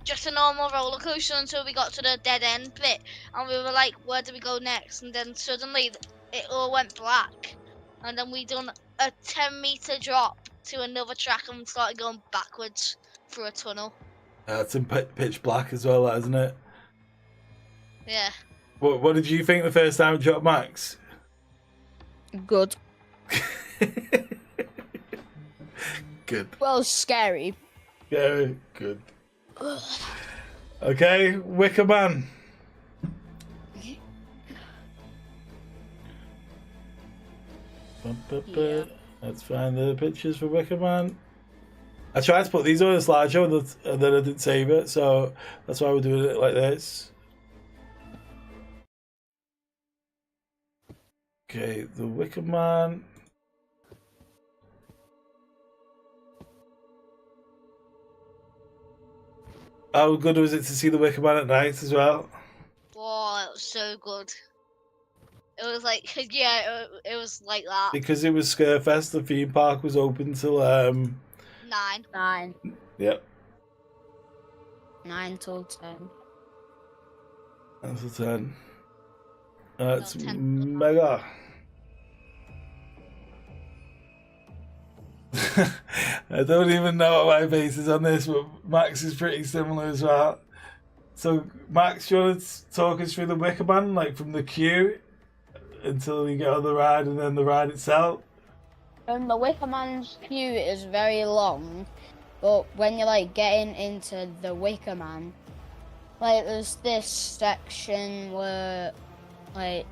just a normal roller coaster until we got to the dead end bit, and we were like, where do we go next? And then suddenly it all went black, and then we done a 10-meter drop to another track and started going backwards through a tunnel. It's in pitch black as well, isn't it? Yeah. What did you think the first time it dropped, Max? Good. Good. Well, scary. Yeah, good. Okay, Wicker Man. Yeah. Let's find the pictures for Wicker Man. I tried to put these on a slideshow and then I didn't save it, so that's why we're doing it like this. Okay, the Wicker Man. How good was it to see the Wicker Man at night as well? Whoa, it was so good. It was like, yeah, it was like that. Because it was Scarefest, the theme park was open till 9. 9. Yep. 9 till 10. That's a 10. That's 10. mega. I don't even know what my base is on this, but Max is pretty similar as well. So, Max, do you want to talk us through the Wicker Man, like from the queue until you get on the ride and then the ride itself? The Wicker Man's queue is very long, but when you're like getting into the Wicker Man, like there's this section where like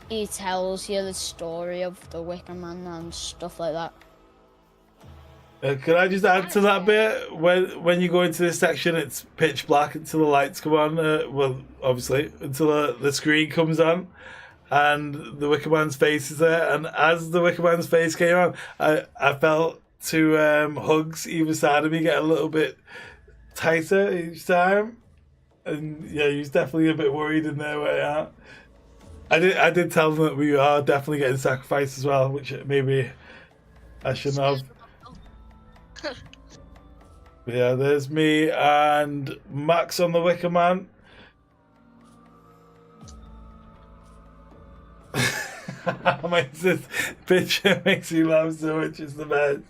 he tells you the story of the Wicker Man and stuff like that. Can I just add to that bit? When you go into this section, it's pitch black until the lights come on. Well, obviously, until the screen comes on, and the Wicker Man's face is there. And as the Wicker Man's face came on, I felt two hugs either side of me get a little bit tighter each time. And yeah, he was definitely a bit worried in their way out. I did tell them that we are definitely getting sacrificed as well, which maybe I shouldn't have. But yeah, there's me and Max on the Wicker Man. This picture makes me laugh so much, it's the best.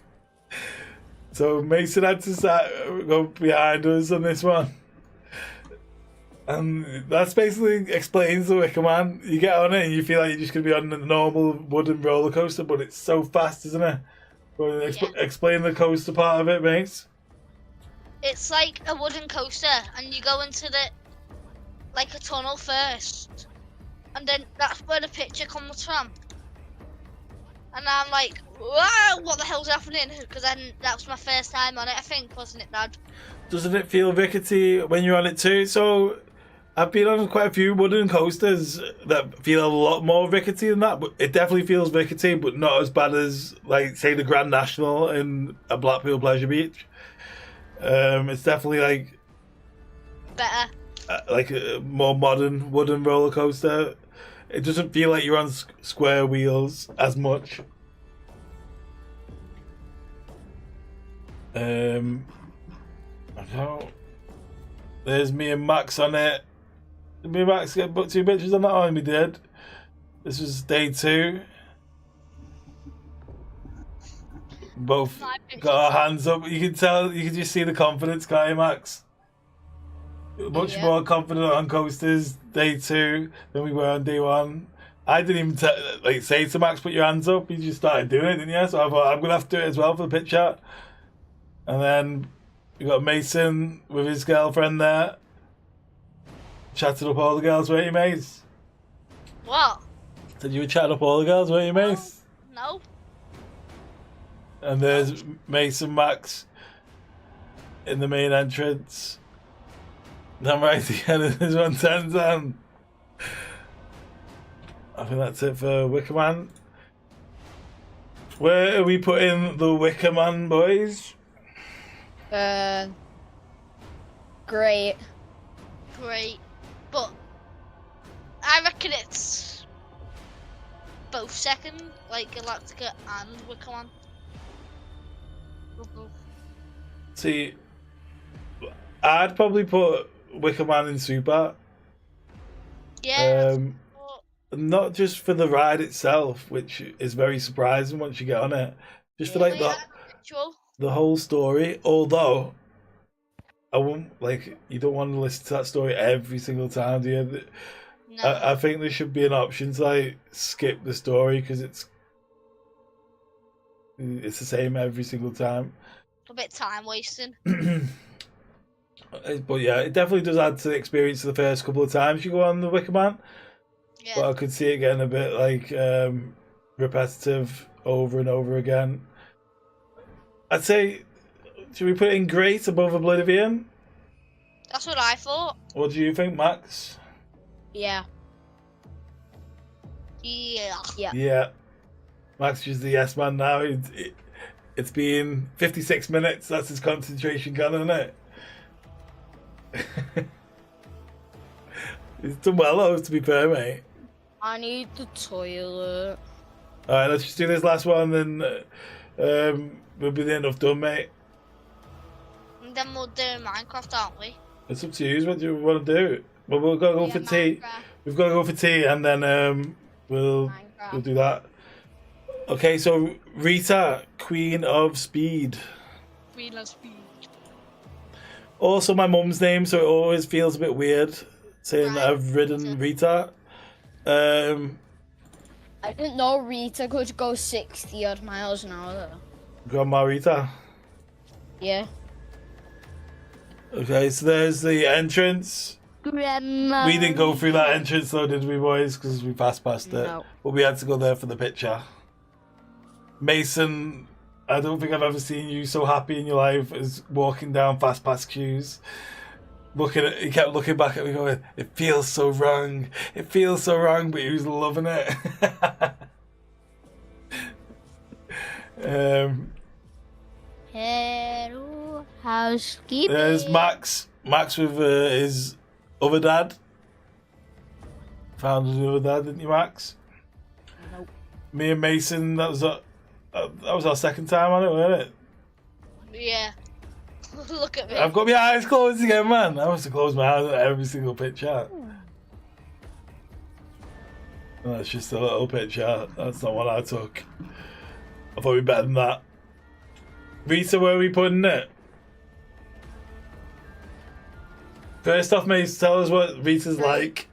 So Mason had to go behind us on this one. And that's basically explains the Wicker Man. You get on it and you feel like you're just going to be on a normal wooden roller coaster, but it's so fast, isn't it? Well, explain the coaster part of it, mate. It's like a wooden coaster, and you go into like a tunnel first, and then that's where the picture comes from. And I'm like, whoa, what the hell's happening? Because then that was my first time on it, I think, wasn't it, Dad? Doesn't it feel rickety when you're on it too? So I've been on quite a few wooden coasters that feel a lot more rickety than that, but it definitely feels rickety, but not as bad as, like, say, the Grand National in a Blackpool Pleasure Beach. It's definitely like Better. Like a more modern wooden roller coaster. It doesn't feel like you're on square wheels as much. I don't know. There's me and Max on it. Did me and Max get 2 pictures on that? Oh, we did. This was day 2. Both got our hands up. You can tell, you can just see the confidence, can't you, Max? Much more confident on coasters day 2 than we were on day 1. I didn't even say to Max, put your hands up. He just started doing it, didn't you? So I thought, I'm going to have to do it as well for the pitch chat. And then we got Mason with his girlfriend there. Chatted up all the girls, weren't you, Mace? What? Said you were chatting up all the girls, weren't you, Mace? No. And there's Mace and Max in the main entrance. Then right again, there's 110 on. I think that's it for Wicker Man. Where are we putting the Wicker Man, boys? Great. Great. But I reckon it's both second, like Galactica and Wicker Man. See, I'd probably put Wicker Man in Super. Yeah. Not just for the ride itself, which is very surprising once you get on it. Just for like the whole story. Although I won't you don't want to listen to that story every single time, do you? No. I think there should be an option to skip the story because it's the same every single time. A bit time wasting. But yeah, it definitely does add to the experience the first couple of times you go on the Wicker Man. Yeah. But I could see it getting a bit repetitive over and over again. I'd say, should we put it in Great above Oblivion? That's what I thought. What do you think, Max? Yeah. Yeah. Yeah. Yeah. Max is the yes man now. It's been 56 minutes. That's his concentration gone, isn't it? He's done well, though, to be fair, mate. I need the toilet. Alright, let's just do this last one, then we'll be enough done, mate. And then we'll do Minecraft, aren't we? It's up to you. What do you want to do? Well, we'll go for tea. Minecraft. We've got to go for tea, and then we'll Minecraft. do that. Okay, so Rita, Queen of Speed. Queen of Speed. Also my mum's name, so it always feels a bit weird saying that I've ridden Rita. I didn't know Rita could go 60 odd miles an hour though. Grandma Rita. Yeah. Okay, so there's the entrance. Grandma. We didn't go through that entrance though, did we, boys? Because we passed it. No. But we had to go there for the picture. Mason, I don't think I've ever seen you so happy in your life as walking down fast pass queues. He kept looking back at me going, it feels so wrong. It feels so wrong, but he was loving it. Hello, housekeeping. There's Max. Max with his other dad. Found his other dad, didn't you, Max? Nope. Me and Mason, that was our second time on it, wasn't it? Yeah. Look at me. I've got my eyes closed again, man. I must have closed my eyes at every single picture. That's just a little picture. That's not what I took. I thought we'd be better than that. Rita, where are we putting it? First off, mate, tell us what Rita's like.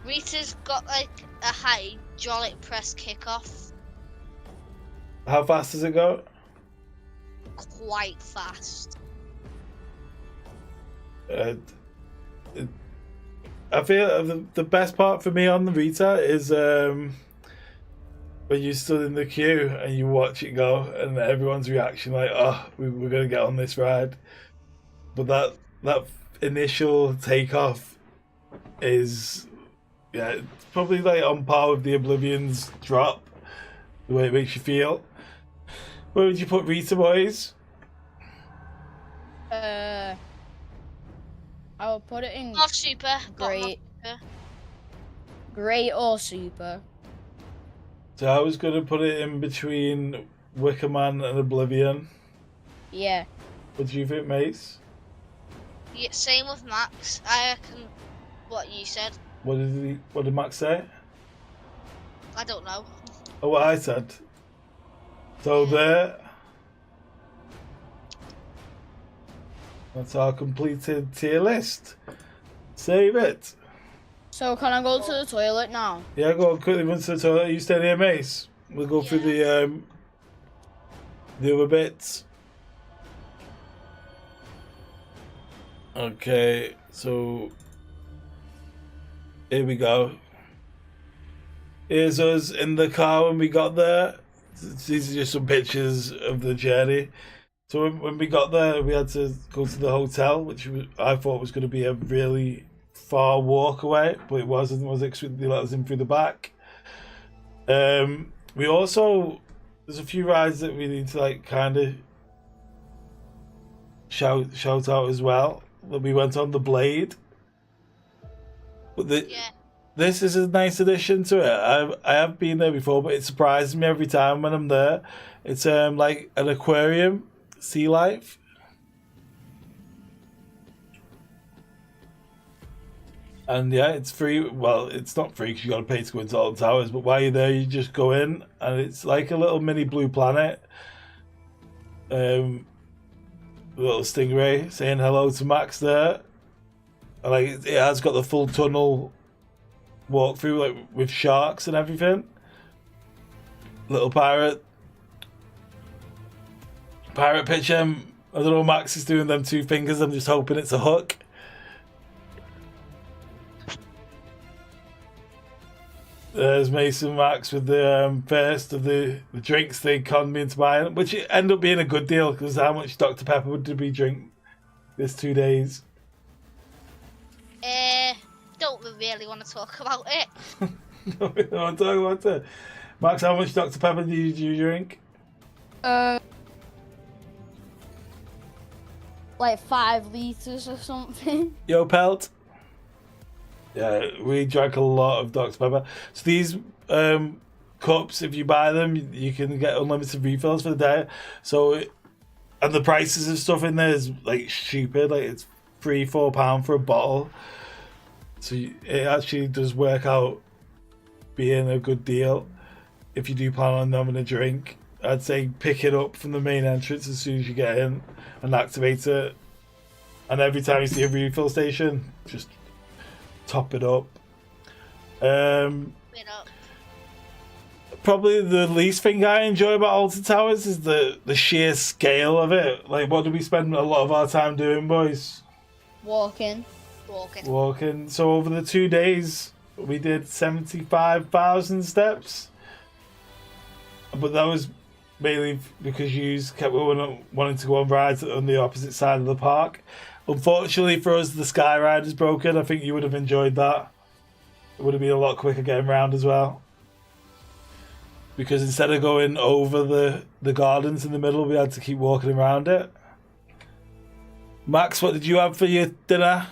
Rita's got like a hydraulic press kickoff. How fast does it go? Quite fast. I feel the best part for me on the Rita is when you stood in the queue and you watch it go and everyone's reaction like, oh, we're going to get on this ride. But that initial takeoff is, yeah, it's probably like on par with the Oblivion's drop, the way it makes you feel. Where would you put Rita, boys? I'll put it in Not super. great. Not super. Great or super. So I was going to put it in between Wicker Man and Oblivion. Yeah. What do you think, Mace? Yeah, same with Max. I reckon what you said. What did Max say? I don't know. Oh, what I said. So there. That's our completed tier list. Save it. So can I go to the toilet now? Yeah, go on quickly run to the toilet. You stay near Mace. We'll go through the other bits. Okay, so here we go. Here's us in the car when we got there. These are just some pictures of the journey. So when we got there, we had to go to the hotel, which I thought was going to be a really far walk away, but it wasn't. Was it? They let us in through the back. We also, there's a few rides that we need to like kind of shout out as well. That we went on the Blade. But this is a nice addition to it. I have been there before, but it surprises me every time when I'm there. It's like an aquarium, sea life. And yeah, it's free. Well, it's not free because you got to pay to go into Alton Towers. But while you're there, you just go in, and it's like a little mini Blue Planet. Little stingray saying hello to Max there. And like it has got the full tunnel walkthrough, like with sharks and everything. Little pirate picture. I don't know. Max is doing them two fingers. I'm just hoping it's a hook. There's Mason Max with the first of the drinks they conned me into buying, which ended up being a good deal because how much Dr. Pepper did we drink this 2 days? Don't really want to talk about it. No, we don't want to talk about it. Max, how much Dr. Pepper did you drink? Like 5 liters or something. Yo, Pelt. Yeah, we drank a lot of Dr. Pepper. So these cups, if you buy them, you can get unlimited refills for the day. So, and the prices of stuff in there is like stupid. Like it's £3-4 for a bottle. So it actually does work out being a good deal if you do plan on having a drink. I'd say pick it up from the main entrance as soon as you get in and activate it. And every time you see a refill station, just top it up. Probably the least thing I enjoy about Alton Towers is the sheer scale of it. Like, what do we spend a lot of our time doing, boys? Walking. So over the 2 days, we did 75,000 steps. But that was mainly because you kept wanting to go on rides on the opposite side of the park. Unfortunately for us, the sky ride is broken. I think you would have enjoyed that. It would have been a lot quicker getting round as well. Because instead of going over the gardens in the middle, we had to keep walking around it. Max, what did you have for your dinner?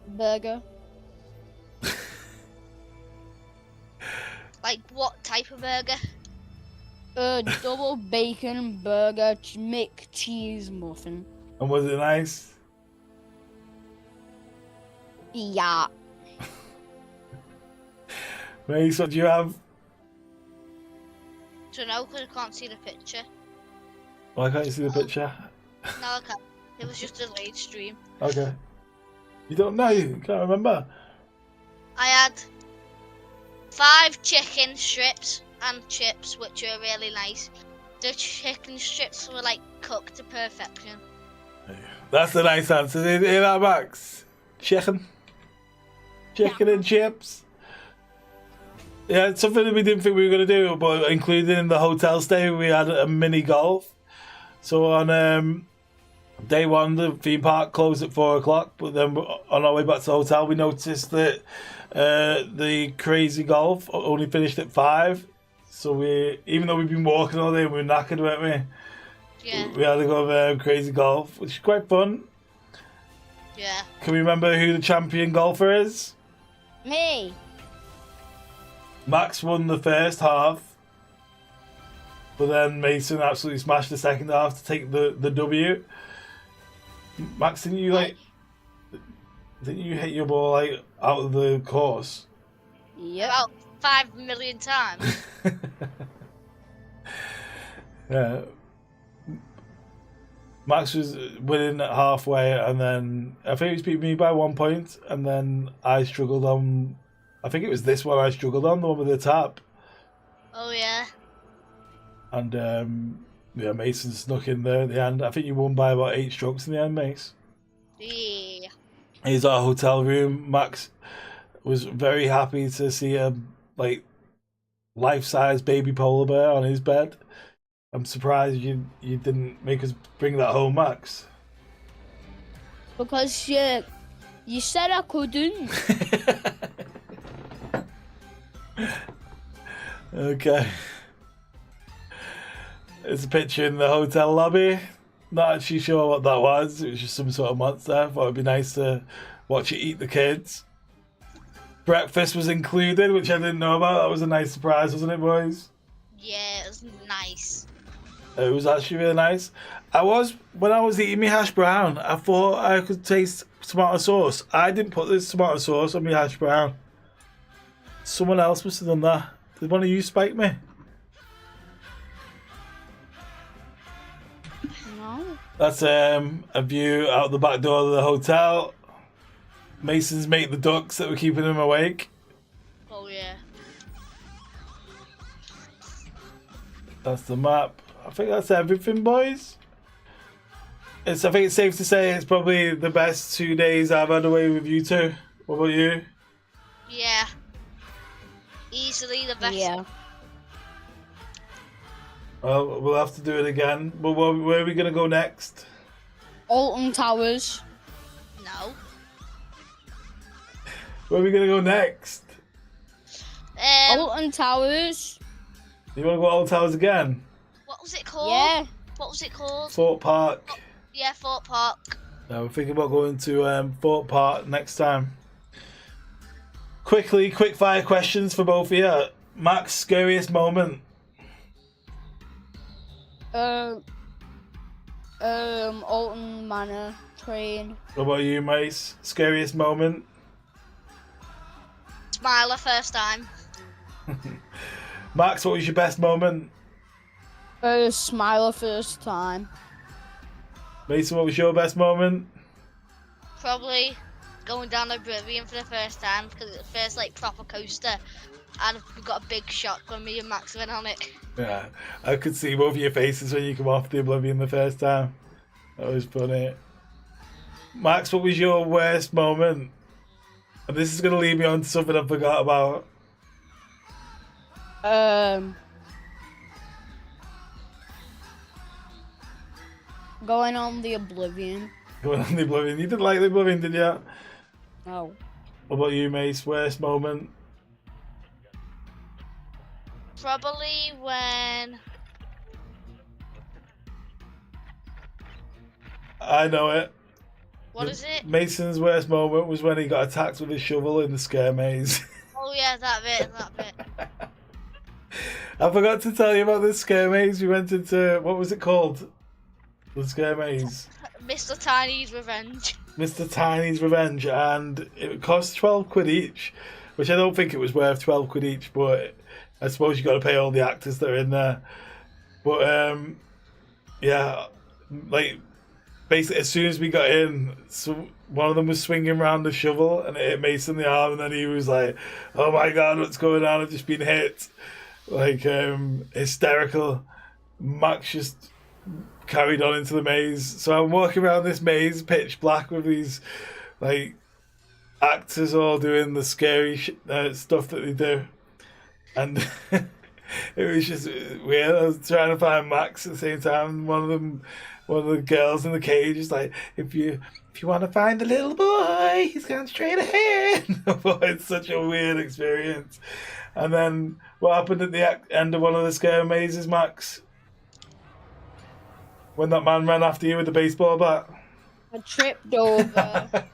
Burger. Like what type of burger? Double bacon burger McCheese muffin. And was it nice? Yeah. Mace, what do you have? Don't know, because I can't see the picture. Why can't you see the picture? No, I can't. It was just a delayed stream. Okay. You don't know? You can't remember? I had 5 chicken strips and chips, which were really nice. The chicken strips were like cooked to perfection. That's a nice answer. Hear that, Max? Chicken and chips. Yeah, it's something that we didn't think we were going to do, but including in the hotel stay, we had a mini golf. So on day one, the theme park closed at 4 o'clock, but then on our way back to the hotel, we noticed that the crazy golf only finished at 5. So even though we've been walking all day, we were knackered, weren't we? Yeah. We had to go crazy golf, which is quite fun. Yeah. Can we remember who the champion golfer is? Me. Max won the first half, but then Mason absolutely smashed the second half to take the W. Max, didn't you hit your ball like out of the course? Yep. About 5 million times. Yeah. Max was winning at halfway, and then I think he was beating me by 1 point, and then I struggled on. I think it was this one I struggled on, the one with the tap. Oh yeah. And yeah, Mason snuck in there at the end. I think you won by about 8 strokes in the end, Mace. Yeah. He's at a hotel room. Max was very happy to see a life-size baby polar bear on his bed. I'm surprised you didn't make us bring that home, Max. Because you said I couldn't. Okay. It's a picture in the hotel lobby. Not actually sure what that was. It was just some sort of monster. Thought it'd be nice to watch it eat the kids. Breakfast was included, which I didn't know about. That was a nice surprise, wasn't it, boys? Yeah, it was nice. It was actually really nice. When I was eating my hash brown, I thought I could taste tomato sauce. I didn't put this tomato sauce on my hash brown. Someone else must have done that. Did one of you spike me? No. That's a view out the back door of the hotel. Mason's mate the ducks that were keeping him awake. Oh yeah. That's the map. I think that's everything, boys. I think it's safe to say it's probably the best 2 days I've had away with you two. What about you? Yeah. Easily the best. Yeah. Well, we'll have to do it again. But where are we going to go next? Alton Towers. No. Where are we going to go next? Alton Towers. You want to go Old Towers again? What was it called? Yeah. What was it called? Fort Park. Yeah, Fort Park. We're thinking about going to Fort Park next time. Quickly, quick fire questions for both of you. Max, scariest moment? Alton Manor train. What about you, Mace? Scariest moment? Smiler first time. Max, what was your best moment? Smiler first time. Mason, what was your best moment? Probably going down Oblivion for the first time because it's the first like proper coaster, and we got a big shock when me and Max went on it. Yeah, I could see both of your faces when you come off the Oblivion the first time. That was funny. Max, what was your worst moment? And this is going to lead me on to something I forgot about. Going on the Oblivion. Going on the Oblivion. You didn't like the Oblivion, did you? No. What about you, Mace? Worst moment? Probably when I know it. what is it? Mason's worst moment was when he got attacked with a shovel in the scare maze. Oh yeah, that bit. I forgot to tell you about this scare maze. We went into, what was it called? The scare maze. Mr. Tiny's Revenge. Mr. Tiny's Revenge, and it cost 12 quid each, which I don't think it was worth 12 quid each, but I suppose you got to pay all the actors that are in there. But yeah, like basically as soon as we got in, so one of them was swinging around the shovel and it hit Mason in the arm, and then he was like, "Oh my god, what's going on? I've just been hit!" Like hysterical. Max just carried on into the maze. So I'm walking around this maze, pitch black, with these like actors all doing the scary stuff that they do, and it was just weird. I was trying to find Max at the same time. One of the girls in the cage is like, if you want to find the little boy, he's going straight ahead. It's such a weird experience. And then what happened at the end of one of the scare mazes, Max? When that man ran after you with the baseball bat? I tripped over.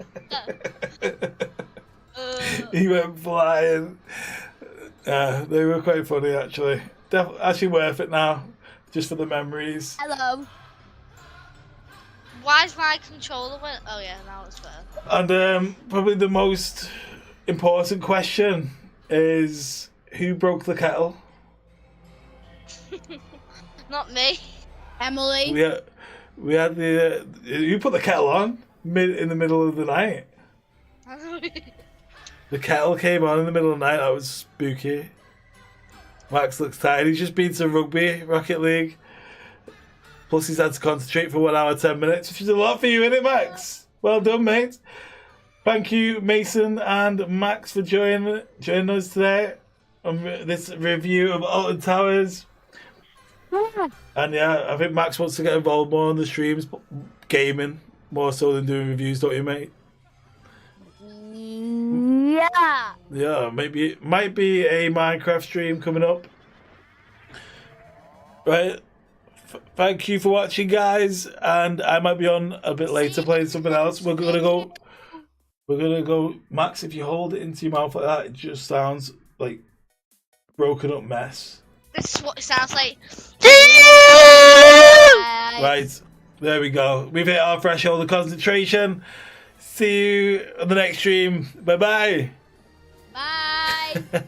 He went flying. They were quite funny, actually. Actually worth it now, just for the memories. Hello. Why's my controller went? Oh yeah, now it's better. And probably the most important question is, who broke the kettle? Not me. Emily. We had the you put the kettle on in the middle of the night. The kettle came on in the middle of the night. That was spooky. Max looks tired. He's just been to rugby, Rocket League. Plus he's had to concentrate for 1 hour 10 minutes, which is a lot for you, isn't it, Max? Well done, mate. Thank you, Mason and Max, for joining us today on this review of Alton Towers. And yeah, I think Max wants to get involved more on the streams, gaming more so than doing reviews, don't you, mate? Yeah. Yeah, maybe it might be a Minecraft stream coming up. Right. Thank you for watching, guys, and I might be on a bit later playing something else. We're gonna go. Max, if you hold it into your mouth like that, it just sounds like broken up mess. This is what it sounds like. Right, there we go. We've hit our threshold of concentration. See you on the next stream. Bye-bye. Bye.